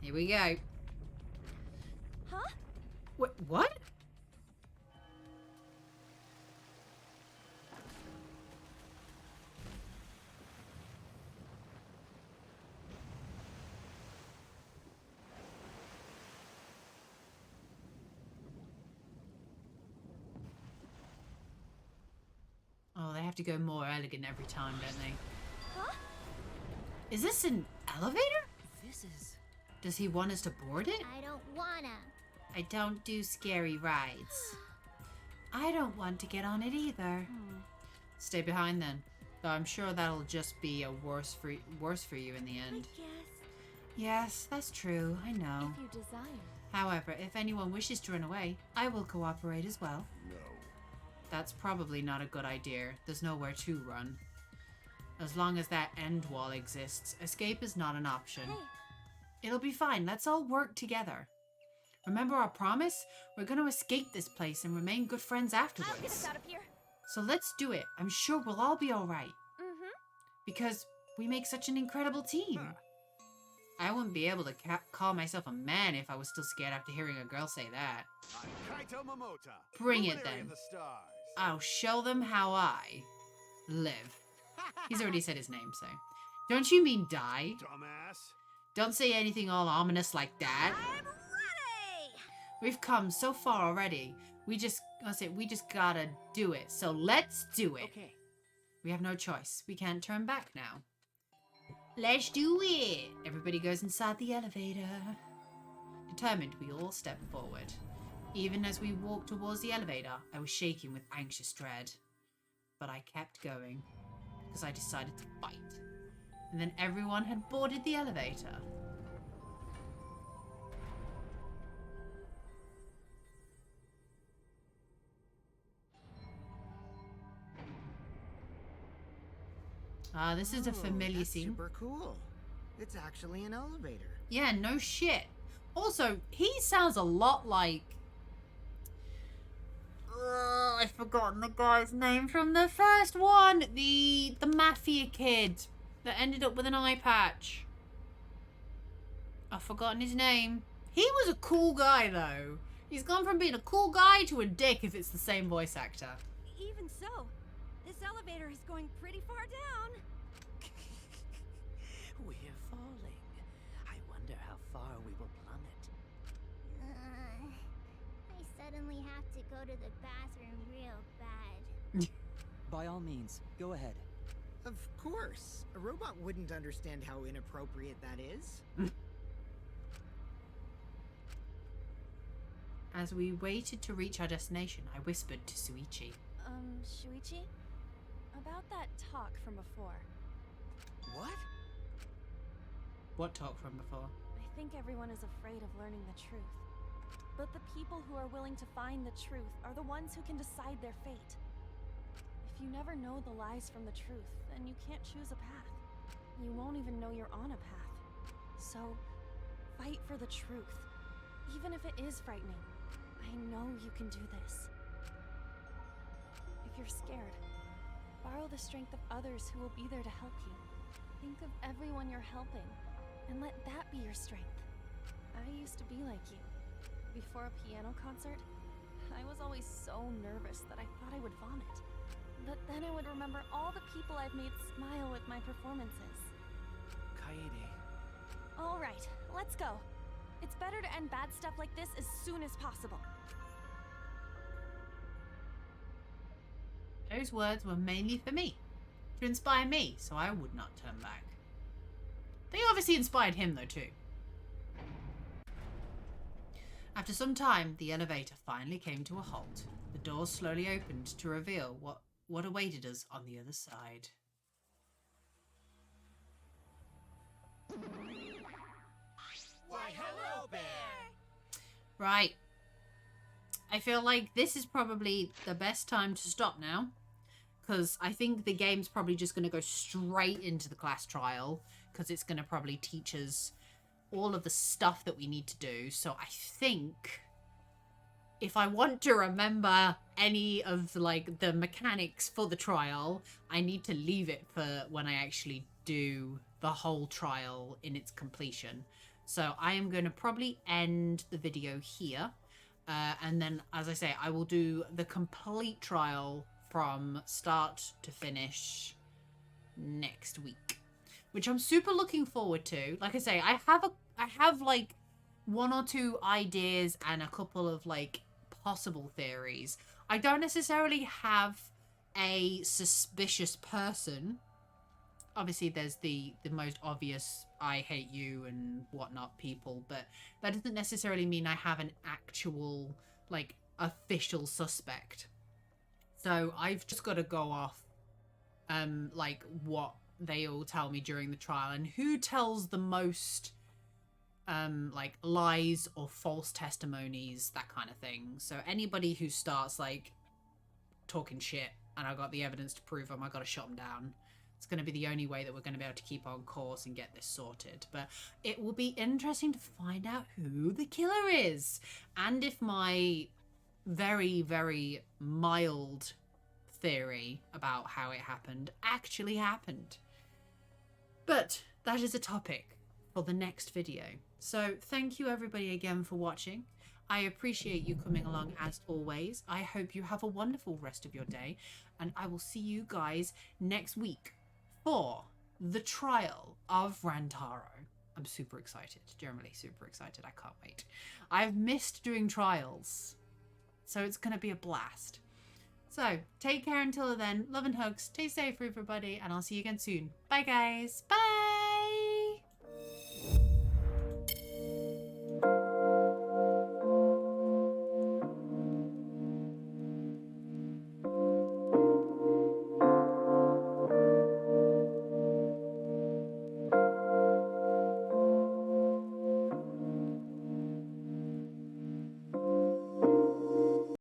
Here we go. Huh? What? Oh, they have to go more elegant every time, don't they? Huh? Is this an elevator? This is... Does he want us to board it? I don't wanna. I don't do scary rides. I don't want to get on it either. Stay behind then. Though I'm sure that'll just be a worse for you in the end. Yes, Yes, that's true. I know. if you desire. However, if anyone wishes to run away, I will cooperate as well. No. That's probably not a good idea. There's nowhere to run. As long as that end wall exists, escape is not an option. Hey, It'll be fine. Let's all work together. Remember our promise? We're going to escape this place and remain good friends I'll get us afterwards. out of here. So let's do it. I'm sure we'll all be alright. Mm-hmm. Because we make such an incredible team. I wouldn't be able to call myself a man if I was still scared after hearing a girl say that. I'm Kaito Momota. Bring it luminary then. of the stars. I'll show them how I live. He's already said his name, so. Don't you mean die? Dumbass. Don't say anything all ominous like that. I'm ready! We've come so far already. We just gotta do it. So let's do it. Okay. We have no choice. We can't turn back now. Let's do it. Everybody goes inside the elevator. Determined, we all step forward. Even as we walked towards the elevator, I was shaking with anxious dread. But I kept going, because I decided to fight. And then everyone had boarded the elevator. Ah, this is a familiar that's scene. Super cool. It's actually an elevator. Yeah, no shit. Also, he sounds a lot like... I've forgotten the guy's name from the first one. The mafia kid that ended up with an eye patch. I've forgotten his name. He was a cool guy, though. He's gone from being a cool guy to a dick if it's the same voice actor. Even so, this elevator is going pretty far down. We're falling. I wonder how far we will plummet. I suddenly have to go to the bathroom real bad. By all means, go ahead. Of course. A robot wouldn't understand how inappropriate that is. As we waited to reach our destination, I whispered to Suichi. Shuichi? About that talk from before. What? What talk from before? I think everyone is afraid of learning the truth. But the people who are willing to find the truth are the ones who can decide their fate. If you never know the lies from the truth, then you can't choose a path. You won't even know you're on a path. So, fight for the truth. Even if it is frightening. I know you can do this. If you're scared, borrow the strength of others who will be there to help you. Think of everyone you're helping, and let that be your strength. I used to be like you. Before a piano concert, I was always so nervous that I thought I would vomit. But then I would remember all the people I've made smile with my performances. Kaede. All right, let's go. It's better to end bad stuff like this as soon as possible. Those words were mainly for me, to inspire me, so I would not turn back. They obviously inspired him, though, too. After some time, the elevator finally came to a halt. The doors slowly opened to reveal what awaited us on the other side. Why, hello there. Right. I feel like this is probably the best time to stop now, because I think the game's probably just going to go straight into the class trial, because it's going to probably teach us all of the stuff that we need to do. So I think if I want to remember any of the mechanics for the trial, I need to leave it for when I actually do the whole trial in its completion. So I am going to probably end the video here. And then, as I say, I will do the complete trial from start to finish next week, which I'm super looking forward to. Like I say, I have like one or two ideas and a couple of like possible theories. I don't necessarily have a suspicious person. Obviously, there's the most obvious I hate you and whatnot people, but that doesn't necessarily mean I have an actual, like, official suspect. So I've just got to go off like what they all tell me during the trial and who tells the most like lies or false testimonies, that kind of thing. So anybody who starts like talking shit and I got the evidence to prove them, I got to shut them down. It's going to be the only way that we're going to be able to keep on course and get this sorted. But it will be interesting to find out who the killer is and if my very, very mild theory about how it happened actually happened. But that is a topic for the next video. So thank you everybody again for watching. I appreciate you coming along as always. I hope you have a wonderful rest of your day, and I will see you guys next week for the trial of Rantaro. I'm super excited, generally super excited. I can't wait. I've missed doing trials, so it's going to be a blast. So take care until then. Love and hugs. Stay safe, everybody, and I'll see you again soon. Bye, guys. Bye.